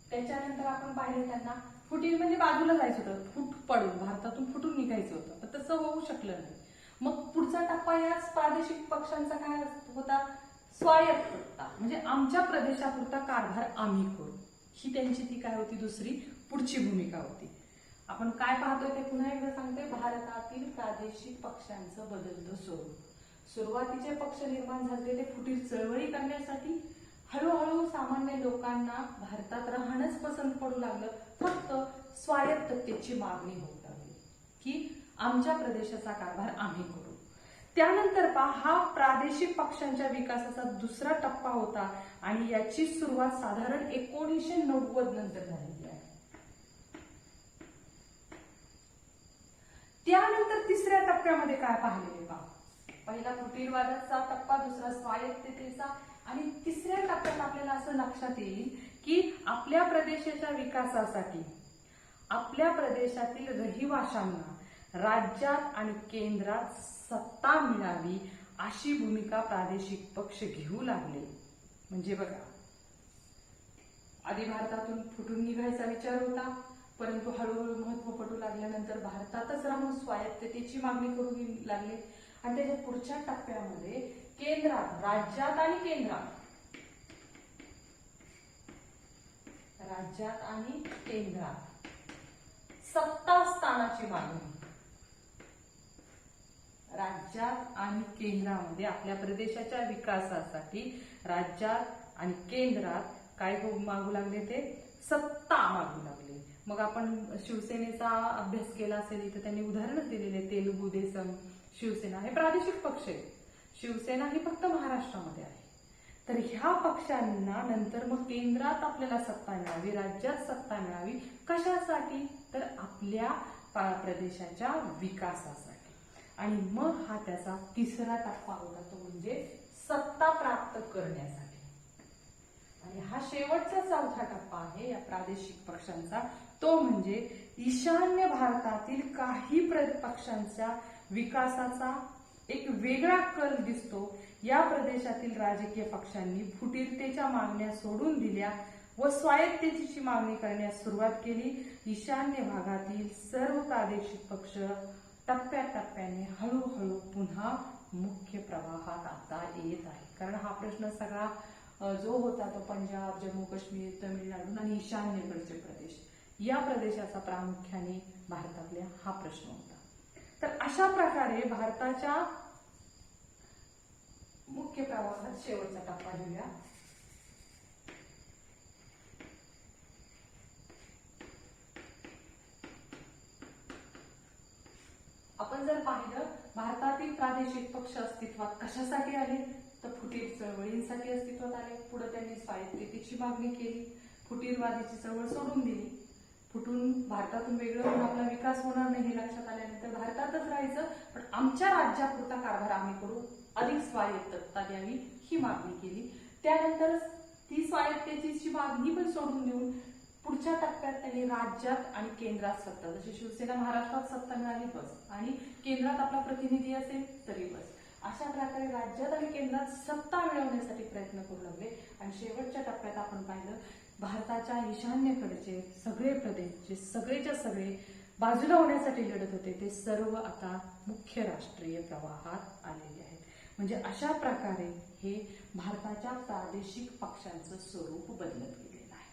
Speaker 1: त्याच्यानंतर आपण पाहिलं त्यांना फुटीर म्हणजे बाजूला जायचं होतं, फूट पडून भारतातून फुटून निघायचं होतं, पण तसं होऊ शकलं नाही. मग पुढचा टप्पा याच प्रादेशिक पक्षांचा काय होता, स्वायत्तता. म्हणजे आमच्या प्रदेशापुरता कारभार आम्ही करू, ही त्यांची ती काय होती, दुसरी पुढची भूमिका होती. आपण काय पाहतोय ते पुन्हा एकदा सांगते, भारतातील प्रादेशिक पक्षांचं बदलतं स्वरूप. सुरुवातीचे पक्ष निर्माण झाले ते फुटीर चळवळी करण्यासाठी. हळूहळू सामान्य लोकांना भारतात राहणंच पसंत पडू लागलं, फक्त स्वायत्ततेची मागणी होऊ लागली की आमच्या प्रदेशाचा कारभार आम्ही करू. त्यानंतर पहा, हा प्रादेशिक पक्षांच्या विकासाचा दुसरा टप्पा होता आणि याची सुरुवात साधारण 1990 नंतर झालेली आहे. त्यानंतर तिसऱ्या टप्प्यामध्ये काय पाहिलेले पहा, पहिला फुटीरवादाचा टप्पा, दुसरा स्वायत्ततेचा, आणि तिसऱ्या टप्प्यात आपल्याला असं लक्षात येईल की आपल्या प्रदेशाच्या विकासासाठी आपल्या प्रदेशातील रहिवाशांना राज्यात आणि केंद्रात सत्ता मिळावी, अशी भूमिका प्रादेशिक पक्ष घेऊ लागले. म्हणजे बघा, आधी भारतातून फुटून निघायचा विचार होता, परंतु हळूहळू महत्व पटू लागल्यानंतर भारतातच राहून स्वायत्ततेची मागणी करू लागले. आणि त्याच्या पुढच्या टप्प्यामध्ये केंद्रात, राज्यात आणि केंद्रात सत्ता स्थानाची मागणी. राज्यात आणि केंद्रामध्ये आपल्या प्रदेशाच्या विकासासाठी राज्यात आणि केंद्रात काय मागू लागले, ते सत्ता मागू लागले. मग आपण शिवसेनेचा अभ्यास केला असेल, इथं त्यांनी उदाहरणच दिलेले, तेलुगू देसम, शिवसेना हे प्रादेशिक पक्ष आहे. शिवसेना ही फक्त महाराष्ट्रामध्ये आहे. तर ह्या पक्षांना नंतर मग केंद्रात आपल्याला सत्ता मिळावी, राज्यात सत्ता मिळावी, कशासाठी, तर आपल्या प्रदेशाच्या विकासासाठी. आणि मग हा त्याचा तिसरा टप्पा होता, तो म्हणजे सत्ता प्राप्त करण्यासाठी. आणि हा शेवटचा चौथा टप्पा आहे या प्रादेशिक पक्षांचा, तो म्हणजे ईशान्य भारतातील काही पक्षांच्या विकासाचा एक वेगळा कल दिसतो. या प्रदेशातील राजकीय पक्षांनी फुटीरतेच्या मागण्या सोडून दिल्या व स्वायत्ततेची मागणी करण्यास सुरुवात केली. ईशान्य भागातील सर्व प्रादेशिक पक्ष टप्प्याटप्प्याने हळूहळू पुन्हा मुख्य प्रवाहात आता येत आहे. कारण हा प्रश्न सगळा जो होता तो पंजाब, जम्मू काश्मीर, तमिळनाडू आणि ईशान्येकडचे प्रदेश या प्रदेशाचा प्रामुख्याने भारतातल्या हा प्रश्न होता. तर अशा प्रकारे भारताच्या मुख्य प्रवाहात शेवटचा टप्पा लिहूया. आपण जर पाहिलं भारतातील प्रादेशिक पक्ष अस्तित्वात कशासाठी आले तर फुटीर चळवळींसाठी अस्तित्वात आले. पुढे त्यांनी स्वायत्ततेची मागणी केली, फुटीरवादीची चळवळ सोडून दिली. फुटून भारतातून वेगळं होऊन आपला विकास होणार नाही हे लक्षात आल्यानंतर भारतातच राहायचं पण आमच्या राज्यापुरता कारभार आम्ही करू, अधिक स्वायत्तता द्यावी ही मागणी केली. त्यानंतर ती स्वायत्ततेची मागणी पण सोडून देऊन पुढच्या टप्प्यात त्यांनी राज्यात आणि केंद्रात सत्ता, जशी शिवसेना महाराष्ट्रात सत्ता मिळाली बस आणि केंद्रात आपला प्रतिनिधी असेल तरी बस, अशा प्रकारे राज्यात आणि केंद्रात सत्ता मिळवण्यासाठी प्रयत्न करू लागले. आणि शेवटच्या टप्प्यात आपण पाहिलं भारताच्या ईशान्येकडचे सगळे प्रदेश जे सगळेच्या सगळे बाजूला होण्यासाठी लढत होते ते सर्व आता मुख्य राष्ट्रीय प्रवाहात आलेले आहेत. म्हणजे अशा प्रकारे हे भारताच्या प्रादेशिक पक्षांचं स्वरूप बदलत गेलेलं आहे.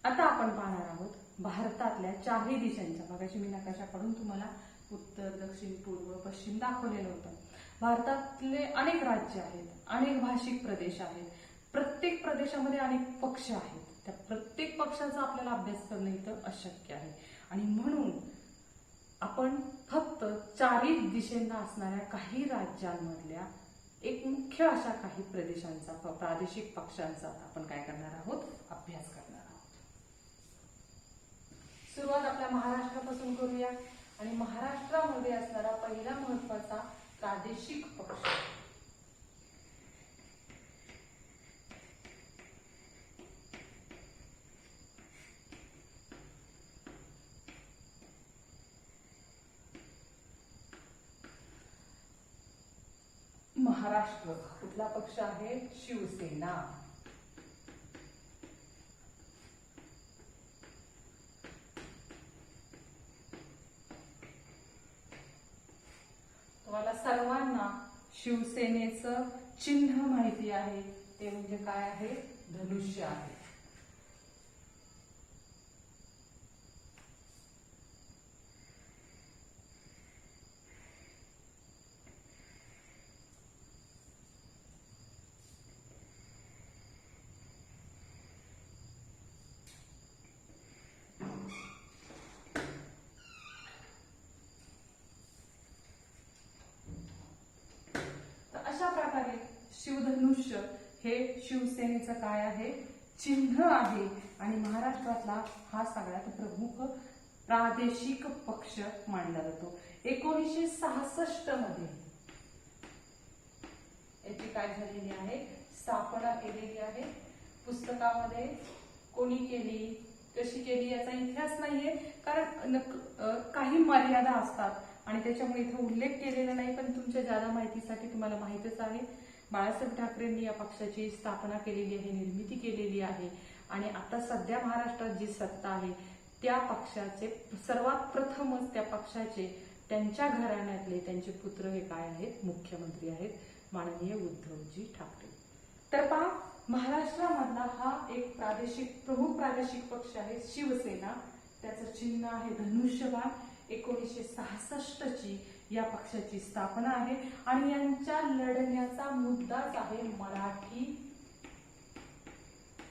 Speaker 1: आता आपण पाहणार आहोत भारतातल्या चारही दिशांच्या, मगाशी मी नकाशाकडून तुम्हाला उत्तर, दक्षिण, पूर्व, पश्चिम दाखवलेलं होतं. भारतातले अनेक राज्य आहेत, अनेक भाषिक प्रदेश आहेत, प्रत्येक प्रदेशामध्ये अनेक पक्ष आहेत. त्या प्रत्येक पक्षाचा आपल्याला अभ्यास करणं इथं अशक्य आहे आणि म्हणून आपण फक्त चारही दिशेंना असणाऱ्या काही राज्यांमधल्या एक मुख्य अशा काही प्रदेशांचा, प्रादेशिक पक्षांचा आपण काय करणार आहोत, अभ्यास करणार आहोत. सुरुवात आपल्या महाराष्ट्रापासून करूया. आणि महाराष्ट्रामध्ये असणारा पहिला महत्वाचा प्रादेशिक पक्ष महाराष्ट्र कुठला पक्ष आहे, शिवसेना. तुम्हाला सर्वांना शिवसेनेचं चिन्ह माहिती आहे, ते म्हणजे काय आहे, धनुष्य आहे. अशा प्रकारे शिवधनुष्य हे शिवसेनेचं काय आहे, चिन्ह आहे. आणि महाराष्ट्रातला हा सगळ्यात प्रमुख प्रादेशिक पक्ष मानला जातो. 1966 मध्ये याची काय झालेली आहे, स्थापना केलेली आहे. पुस्तकामध्ये कोणी केली, कशी केली याचा इतिहास नाहीये, कारण काही मर्यादा असतात आणि त्याच्यामुळे इथे उल्लेख केलेला नाही. पण तुमच्या ज्यादा माहितीसाठी तुम्हाला माहितच आहे, बाळासाहेब ठाकरेंनी या पक्षाची स्थापना केलेली आहे, निर्मिती केलेली आहे. आणि आता सध्या महाराष्ट्रात जी सत्ता आहे त्या पक्षाचे सर्वात प्रथमच त्या पक्षाचे त्यांच्या घराण्यातले त्यांचे पुत्र हे काय आहेत, मुख्यमंत्री आहेत, माननीय उद्धवजी ठाकरे. तर पहा, महाराष्ट्रामधला हा एक प्रमुख प्रादेशिक पक्ष आहे शिवसेना. त्याचं चिन्ह आहे धनुष्यबाण. 1966 ची या पक्षाची स्थापना आहे आणि यांच्या लढण्याचा मुद्दाच आहे मराठी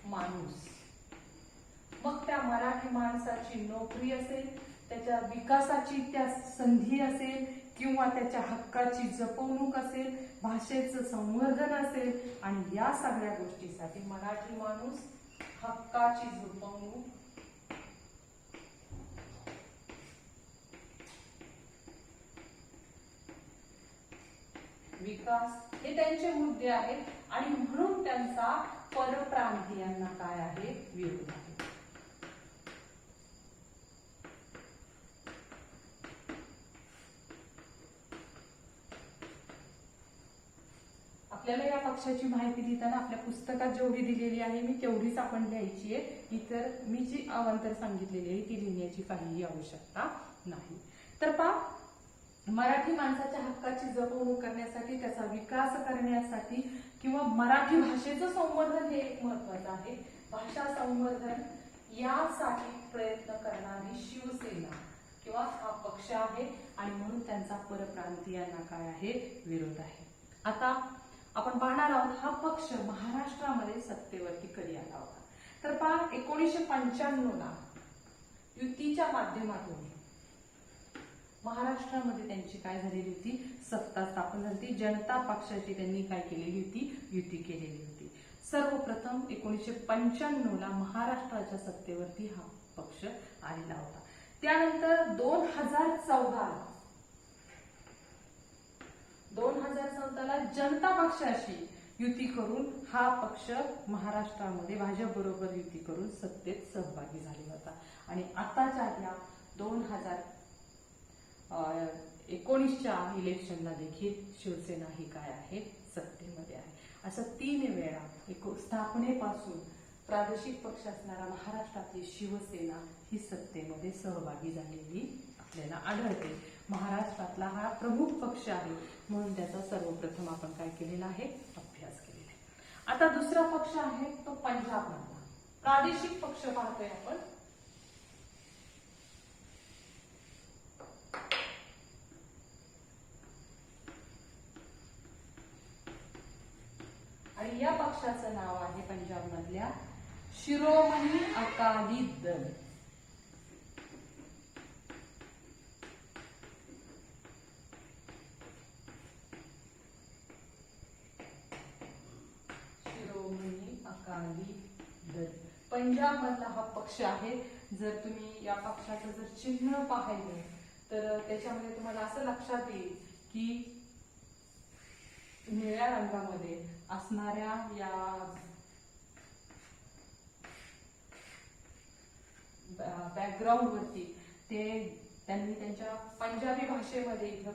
Speaker 1: माणूस. मग त्या मराठी माणसाची नोकरी असेल, त्याच्या विकासाची त्या संधी असेल किंवा त्याच्या हक्काची जपवणूक असेल, भाषेचं संवर्धन असेल, आणि या सगळ्या गोष्टीसाठी मराठी माणूस, हक्काची जपवणूक, विकास हे त्यांचे मुद्दे आहेत. आणि म्हणून त्यांचा परप्रांतीयांना काय आहे, विरोध आहे. आपल्याला या पक्षाची माहिती लिहिताना आपल्या पुस्तकात जेवढी दिलेली आहे मी तेवढीच आपण लिहायची आहे. इतर मी जी अवांतर सांगितलेली आहे ती लिहिण्याची काहीही आवश्यकता नाही. तर पहा, मराठी माणसाच्या हक्काची जपवणूक करण्यासाठी, त्याचा विकास करण्यासाठी किंवा मराठी भाषेचं संवर्धन हे एक महत्वाचं आहे. भाषा संवर्धन यासाठी प्रयत्न करणारी शिवसेना किंवा हा पक्ष आहे आणि म्हणून त्यांचा परप्रांतीयांना काय आहे, विरोध आहे. आता आपण पाहणार आहोत हा पक्ष महाराष्ट्रामध्ये सत्तेवरती कधी आला होता. तर पहा 1995 ला युतीच्या माध्यमातून महाराष्ट्रामध्ये त्यांची काय झालेली होती, सत्ता स्थापन झाली. जनता पक्षाची त्यांनी काय केलेली होती, युती केलेली होती. सर्वप्रथम 1995 ला महाराष्ट्राच्या सत्तेवरती हा पक्ष आलेला होता. त्यानंतर 2014 ला जनता पक्षाशी युती करून हा पक्ष महाराष्ट्रामध्ये भाजप बरोबर युती करून सत्तेत सहभागी झाला होता. आणि आताच्या या 2019च्या इलेक्शनला देखील शिवसेना ही काय आहे, सत्तेमध्ये आहे. असं 3 वेळा स्थापनेपासून प्रादेशिक पक्ष असणारा महाराष्ट्रातली शिवसेना ही सत्तेमध्ये सहभागी झालेली आपल्याला आढळते. महाराष्ट्रातला हा प्रमुख पक्ष आहे म्हणून त्याचा सर्वप्रथम आपण काय केलेला आहे, अभ्यास केलेला आहे. आता दुसरा पक्ष आहे तो पंजाबमधला प्रादेशिक पक्ष पाहतोय आपण. आणि या पक्षाचं नाव आहे पंजाबमधल्या शिरोमणी अकाली दल. शिरोमणी अकाली दल पंजाब मधला हा पक्ष आहे. जर तुम्ही या पक्षाचं जर चिन्ह पाहिलं तर त्याच्यामध्ये तुम्हाला असं लक्षात येईल की निळ्या रंगामध्ये असणाऱ्या या बॅकग्राऊंड वरती त्यांनी त्यांच्या पंजाबी भाषेमध्ये इथं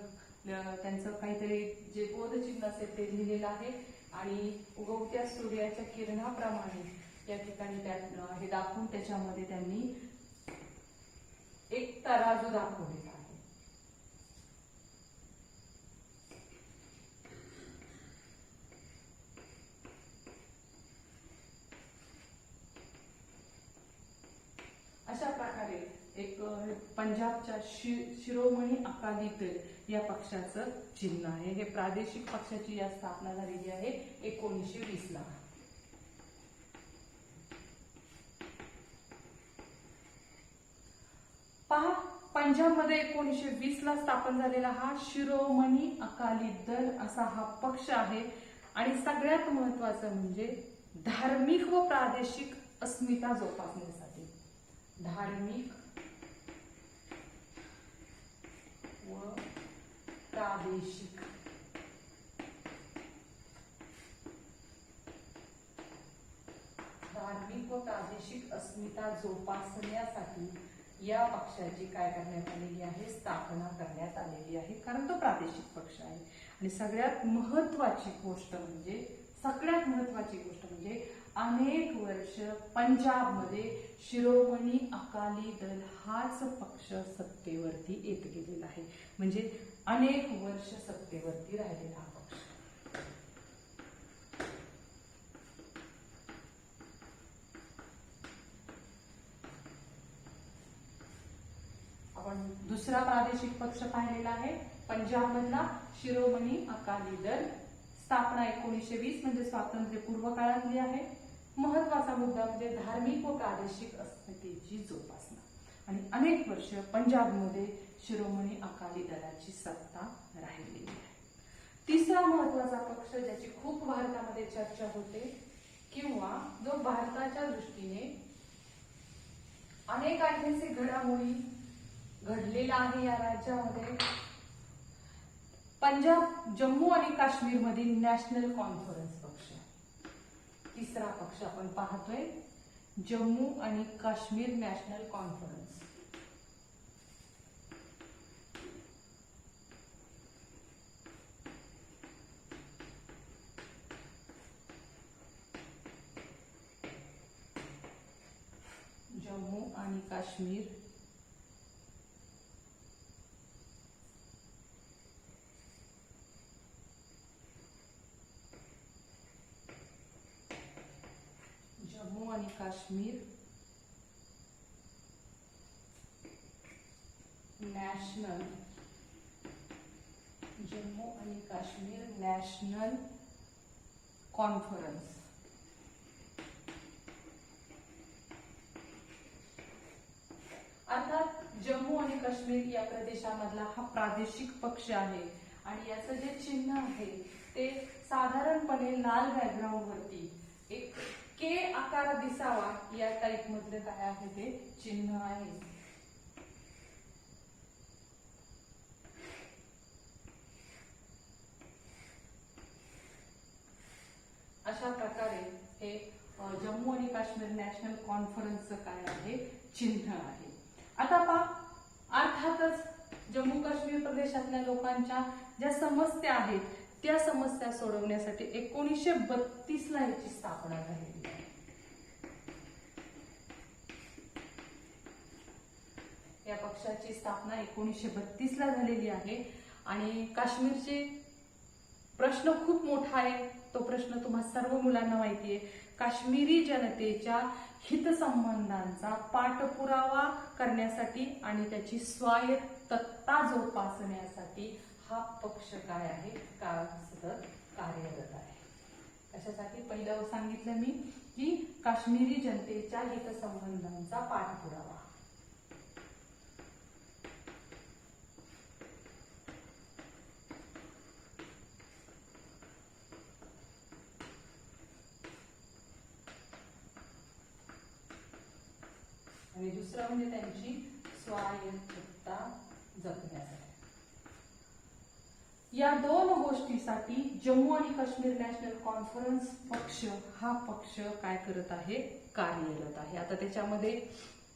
Speaker 1: त्यांचं काहीतरी जे बोधचिन्ह असेल ते लिहिलेलं आहे. आणि उगवत्या सूर्याच्या किरणाप्रमाणे या ठिकाणी हे दाखवून त्याच्यामध्ये त्यांनी एक तराजू दाखवलेला आहे. अशा प्रकारे एक पंजाबच्या शिरोमणी अकाली दल या पक्षाचं चिन्ह आहे. हे प्रादेशिक पक्षाची या स्थापना झालेली आहे 1920 ला. पहा पंजाबमध्ये 1920 ला स्थापन झालेला हा शिरोमणी अकाली दल असा हा पक्ष आहे. आणि सगळ्यात महत्वाचं म्हणजे धार्मिक व प्रादेशिक अस्मिता जोपासण्यासाठी, धार्मिक व प्रादेशिक अस्मिता जोपासण्यासाठी या पक्षाची काय करण्यात आलेली आहे, स्थापना करण्यात आलेली आहे. कारण तो प्रादेशिक पक्ष आहे. आणि सगळ्यात महत्वाची गोष्ट म्हणजे अनेक वर्ष पंजाबमध्ये शिरोमणी अकाली दल हाच पक्ष सत्तेवरती येत गेलेला आहे. म्हणजे अनेक वर्ष सत्तेवरती राहिलेला हा पक्ष. आपण दुसरा प्रादेशिक पक्ष पाहिलेला आहे पंजाबमधला शिरोमणी अकाली दल. स्थापना 1920 म्हणजे स्वातंत्र्यपूर्व काळातली आहे. महत्वाचा मुद्दा म्हणजे धार्मिक व प्रादेशिक अस्मितेची जोपासना. आणि अनेक वर्ष पंजाबमध्ये शिरोमणी अकाली दलाची सत्ता राहिलेली आहे. तिसरा महत्वाचा पक्ष ज्याची खूप भारतामध्ये चर्चा होते किंवा जो भारताच्या दृष्टीने अनेक ऐतिहासिक घडामोडी घडलेला आहे या राज्यामध्ये, पंजाब जम्मू आणि काश्मीर मधील नॅशनल कॉन्फरन्स पक्ष. तिसरा पक्ष आपण पाहतोय जम्मू आणि काश्मीर नॅशनल कॉन्फरन्स. जम्मू आणि काश्मीर काश्मीर नॅशनल, जम्मू आणि काश्मीर नॅशनल कॉन्फरन्स. अर्थात जम्मू आणि काश्मीर या प्रदेशामधला हा प्रादेशिक पक्ष आहे आणि याचं जे चिन्ह आहे ते साधारणपणे लाल बॅकग्राऊंड वरती एक के आकार दिसावा या टाइप मधलं काय आहे ते चिन्ह आहे. अशा प्रकारे हे जम्मू आणि काश्मीर नॅशनल कॉन्फरन्सचं काय आहे चिन्ह आहे. आता पहा, अर्थातच जम्मू काश्मीर प्रदेशातल्या लोकांच्या ज्या समस्या आहेत त्या समस्या सोडवण्यासाठी 1932 ला याची स्थापना झालेली आहे. या पक्षाची स्थापना 1932 ला झालेली आहे आणि काश्मीरचे प्रश्न खूप मोठा आहे. तो प्रश्न तुम्हा सर्व मुलांना माहिती आहे. काश्मीरी जनतेच्या हितसंबंधांचा पाठपुरावा करण्यासाठी आणि त्याची स्वायत्तता जोपासण्यासाठी हा पक्ष काय आहे सतत कार्यरत आहे. कशासाठी? पहिलं सांगितलं मी की काश्मीरी जनतेच्या हितसंबंधांचा पाठपुरावा. आणि दुसरं म्हणजे त्यांची स्वायत्तता जपण्यासाठी. या दोन गोष्टीसाठी जम्मू आणि काश्मीर नॅशनल कॉन्फरन्स पक्ष हा पक्ष काय करत आहे कार्यरत आहे. आता त्याच्यामध्ये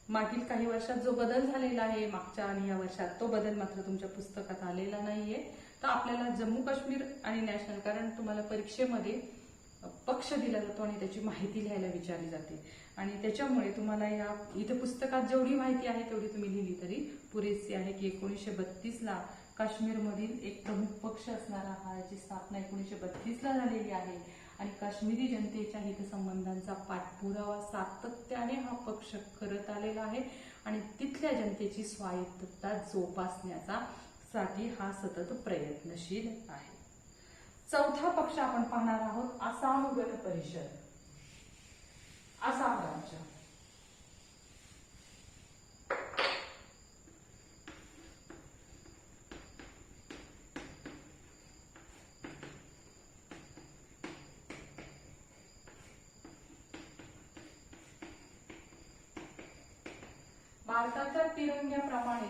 Speaker 1: मागील काही वर्षात जो बदल झालेला आहे मागच्या आणि या वर्षात तो बदल मात्र तुमच्या पुस्तकात आलेला नाहीये. तर आपल्याला जम्मू काश्मीर आणि नॅशनल, कारण तुम्हाला परीक्षेमध्ये पक्ष दिला जातो आणि त्याची माहिती लिहायला विचारली जाते आणि त्याच्यामुळे तुम्हाला या इथे पुस्तकात जेवढी माहिती आहे तेवढी तुम्ही लिहिली तरी पुरेसी आहे की 1932 ला काश्मीरमधील एक प्रमुख पक्ष असणारा हा याची स्थापना 1932 ला झालेली आहे आणि काश्मीरी जनतेच्या हितसंबंधांचा पाठपुरावा सातत्याने हा पक्ष करत आलेला आहे आणि तिथल्या जनतेची स्वायत्तता जोपासण्याचा साठी हा सतत प्रयत्नशील आहे. चौथा पक्ष आपण पाहणार आहोत आसाम गण परिषद. आसाम राज्य. भारताच्या तिरंग्याप्रमाणे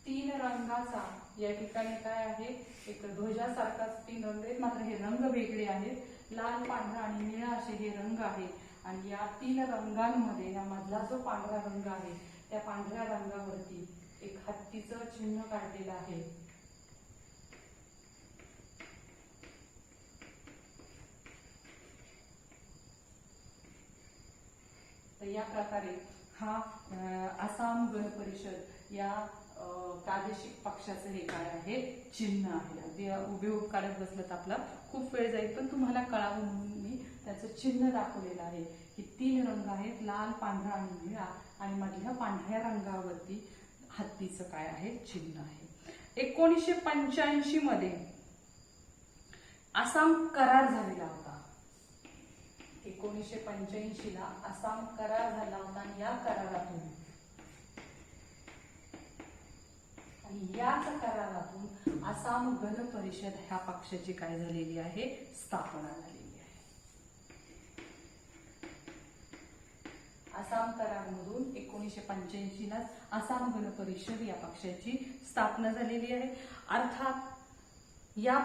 Speaker 1: 3 रंगाचा या ठिकाणी काय आहे एक ध्वजासारखाच 3 रंग आहेत, मात्र हे रंग वेगळे आहेत. लाल, पांढरा आणि निळा असे हे रंग आहेत आणि या 3 रंगांमध्ये या मधला जो पांढरा रंग आहे त्या पांढऱ्या रंगावरती एक हत्तीचं चिन्ह काढलेलं आहे. तर या प्रकारे हा आसाम गण परिषद या प्रादेशिक पक्षाचं हे काय आहे चिन्ह आहे. अगदी उभे काढत बसलं तर आपला खूप वेळ जाईल, पण तुम्हाला कळावं म्हणून मी त्याचं चिन्ह दाखवलेलं आहे की 3 रंग आहेत, लाल, पांढरा आणि निळा आणि मधल्या पांढऱ्या रंगावरती हत्तीचं काय आहे चिन्ह आहे. 1985 मध्ये आसाम करार झालेला होता. 1985 ला आसाम करार झाला होता आणि या करारातून याच करारातून आसाम गण परिषद ह्या पक्षाची काय झालेली आहे स्थापना झालेली आहे. आसाम करारामधून 1985 ला आसाम गण परिषद या पक्षाची स्थापना झालेली आहे. अर्थात या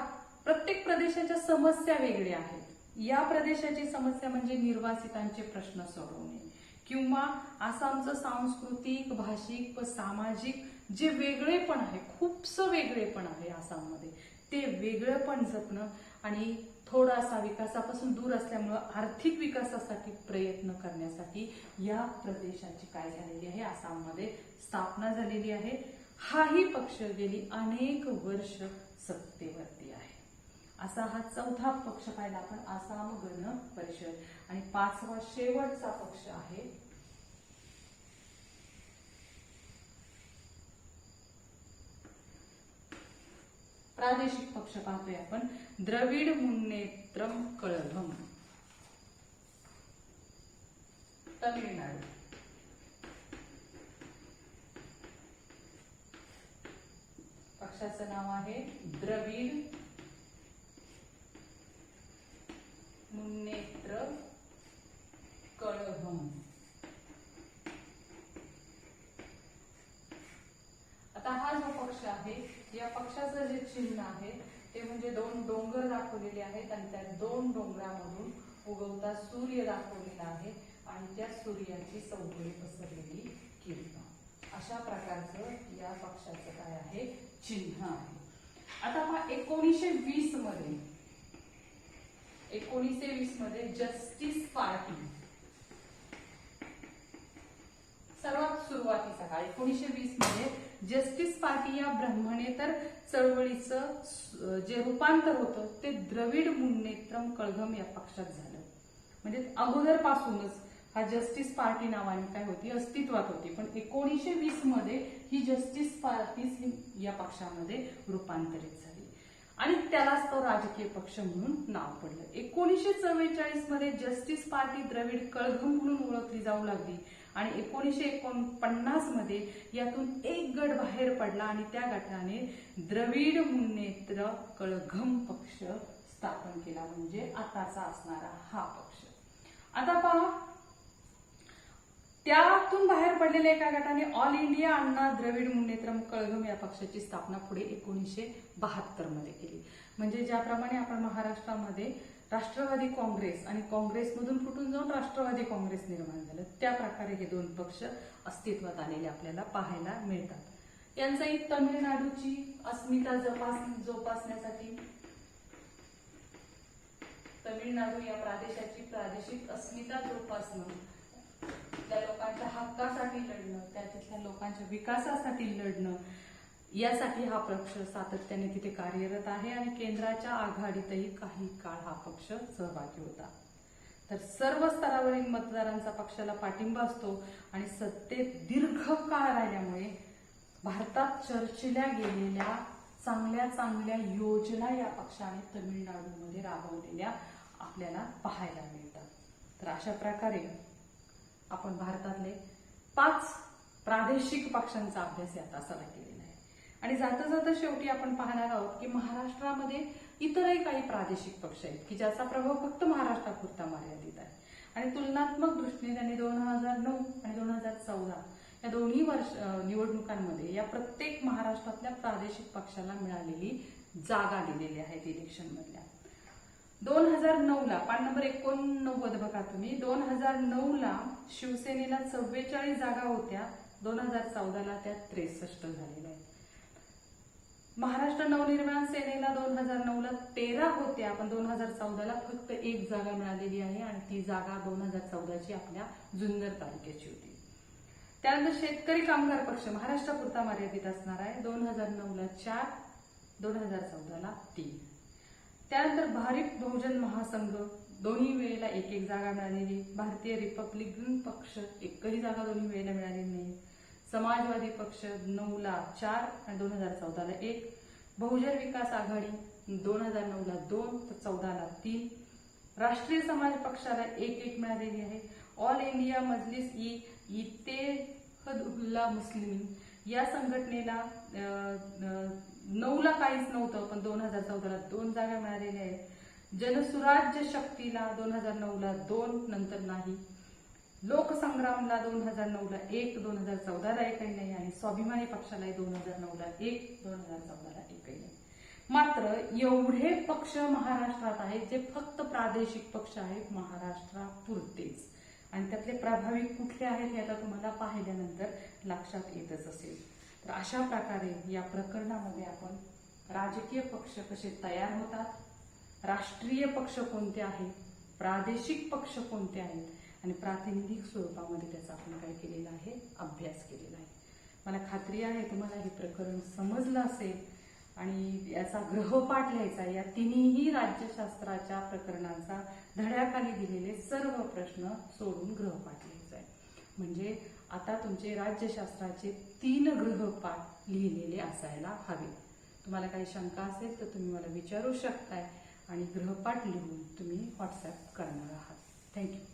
Speaker 1: प्रत्येक प्रदेशाच्या समस्या वेगळ्या आहेत. या प्रदेशाची समस्या म्हणजे निर्वासितांचे प्रश्न सोडवणे किंवा आसामचं सांस्कृतिक, भाषिक व सामाजिक जे वेगळेपण आहे, खूपसं वेगळेपण आहे आसाममध्ये, ते वेगळेपण जपणं आणि थोडासा विकासापासून दूर असल्यामुळं आर्थिक विकासासाठी प्रयत्न करण्यासाठी या प्रदेशाची काय झालेली आहे आसाममध्ये स्थापना झालेली आहे. हाही पक्ष गेली अनेक वर्ष सत्तेवरती आहे. असा हा चौथा पक्ष पाहिला आपण, आसाम गण परिषद. आणि पाचवा शेवटचा पक्ष आहे प्रादेशिक पक्ष पाहतोय आपण, द्रविड मुन्नेत्रम कळघम, तमिळनाडू. पक्षाचं नाव आहे द्रविड मुन्नेत्र कळघम. आता हा जो पक्ष आहे, या पक्षाचं जे चिन्ह आहे ते म्हणजे दोन डोंगर दाखवलेले आहेत आणि त्या दोन डोंगरामधून उगवता सूर्य दाखवलेला आहे आणि त्या सूर्याची चौकोनी पसरलेली किरण. अशा प्रकारचं या पक्षाचं काय आहे, चिन्ह आहे. आता पहा 1920 मध्ये जस्टिस पार्टी, सर्वात सुरुवातीचा काळ 1920 मध्ये जस्टिस पार्टी या ब्राह्मणेतर चळवळीचं जे रूपांतर होतं ते द्रविड मुन्नेत्रम कळघम या पक्षात झालं. म्हणजे अगोदरपासूनच हा जस्टिस पार्टी नावाने काय होती, अस्तित्वात होती. पण 1920 मध्ये ही जस्टिस पार्टी या पक्षामध्ये रूपांतरित झाली आणि त्यालाच तो राजकीय पक्ष म्हणून नाव पडलं. 1944 मध्ये जस्टिस पार्टी द्रविड कळघम म्हणून ओळखली जाऊ लागली आणि 1949 मध्ये यातून एक गट बाहेर पडला आणि त्या गटाने द्रविड मुन्नेत्र कळघम पक्ष स्थापन केला, म्हणजे आताचा असणारा हा पक्ष. आता पहा, त्यातून बाहेर पडलेल्या एका गटाने ऑल इंडिया अण्णा द्रविड मुन्नेत्रम कळघम या पक्षाची स्थापना पुढे 1972 मध्ये केली. म्हणजे ज्याप्रमाणे आपण महाराष्ट्रामध्ये राष्ट्रवादी काँग्रेस आणि काँग्रेसमधून फुटून जाऊन राष्ट्रवादी काँग्रेस निर्माण झालं, त्या प्रकारे हे दोन पक्ष अस्तित्वात आलेले आपल्याला पाहायला मिळतात. यांचाही तमिळनाडूची अस्मिता जोपासण्यासाठी, तमिळनाडू या प्रदेशाची प्रादेशिक अस्मिता जोपासणं, त्या लोकांच्या हक्कासाठी लढणं, त्या तिथल्या लोकांच्या विकासासाठी लढणं, यासाठी हा पक्ष सातत्याने तिथे कार्यरत आहे आणि केंद्राच्या आघाडीतही काही काळ हा पक्ष सहभागी होता. तर सर्व स्तरावरील मतदारांचा पक्षाला पाठिंबा असतो आणि सत्तेत दीर्घ काळ राहिल्यामुळे भारतात चर्चिल्या गेलेल्या चांगल्या चांगल्या योजना या पक्षाने तमिळनाडूमध्ये राबवलेल्या आपल्याला पाहायला मिळतात. तर अशा प्रकारे आपण भारतातले 5 प्रादेशिक पक्षांचा अभ्यास या तासाला केलेला आहे. आणि जाता जाता शेवटी आपण पाहणार आहोत की महाराष्ट्रामध्ये इतरही काही प्रादेशिक पक्ष आहेत की ज्याचा प्रभाव फक्त महाराष्ट्रापुरता मर्यादित आहे. आणि तुलनात्मक दृष्टीने त्यांनी 2009 आणि 2014 या दोन्ही निवडणुकांमध्ये या प्रत्येक महाराष्ट्रातल्या प्रादेशिक पक्षाला मिळालेली जागा दिलेली आहेत इलेक्शन मधल्या. 2009ला पान नंबर 89 बघा तुम्ही, 2009ला शिवसेनेला 44 जागा होत्या, 2014ला त्या 63 झालेल्या आहेत. महाराष्ट्र नवनिर्माण सेनेला 2009ला 13 होत्या, पण 2014ला फक्त 1 जागा मिळालेली आहे आणि ती जागा 2014ची आपल्या जुन्नर तालुक्याची होती. त्यानंतर शेतकरी कामगार पक्ष महाराष्ट्रापुरता मर्यादित असणार आहे, 2009ला 4, 2014ला 3. त्यानंतर भारिप बहुजन महासंघ दोन्ही वेळेला 1-1 जागा मिळालेली. भारतीय रिपब्लिकन पक्ष एकही जागा दोन्ही वेळेला मिळालेली नाही. समाजवादी पक्ष 9ला 4 आणि 2014ला 1. बहुजन विकास आघाडी 2009ला 2 तर 14ला 3. राष्ट्रीय समाज पक्षाला 1-1 मिळालेली आहे. ऑल इंडिया मजलिस ई इत्तेहादुल्ला मुस्लिमीन या संघटनेला 9ला काहीच नव्हतं, पण 2014ला 2 जागा मिळालेल्या आहेत. जनसुराज्य शक्तीला 2009ला 2 नंतर नाही. लोकसंग्रामला 2009ला 1, 2014ला 1 नाही आणि स्वाभिमानी पक्षालाही 2009ला 1, 2014ला 1 नाही. मात्र एवढे पक्ष महाराष्ट्रात आहेत जे फक्त प्रादेशिक पक्ष आहेत महाराष्ट्रापुरतेच, आणि त्यातले प्रभावी कुठले आहेत हे आता तुम्हाला पाहिल्यानंतर लक्षात येतच असेल. तर अशा प्रकारे या प्रकरणामध्ये आपण राजकीय पक्ष कसे तयार होतात, राष्ट्रीय पक्ष कोणते आहेत, प्रादेशिक पक्ष कोणते आहेत आणि प्रातिनिधिक स्वरूपामध्ये त्याचा आपण काय केलेला आहे, अभ्यास केलेला आहे. मला खात्री आहे तुम्हाला हे प्रकरण समजलं असेल
Speaker 2: आणि याचा ग्रहपाठ लिहायचा. या तिन्ही राज्यशास्त्राच्या प्रकरणांचा धड्याखाली दिलेले सर्व प्रश्न सोडून ग्रहपाठ लिहायचा आहे. म्हणजे आता तुमचे राज्यशास्त्राचे 3 ग्रहपाठ लिहिलेले असायला हवे. तुम्हाला काही शंका असेल तर तुम्ही मला विचारू शकताय आणि ग्रहपाठ लिहून तुम्ही व्हॉट्सॲप करणार आहात. थँक्यू.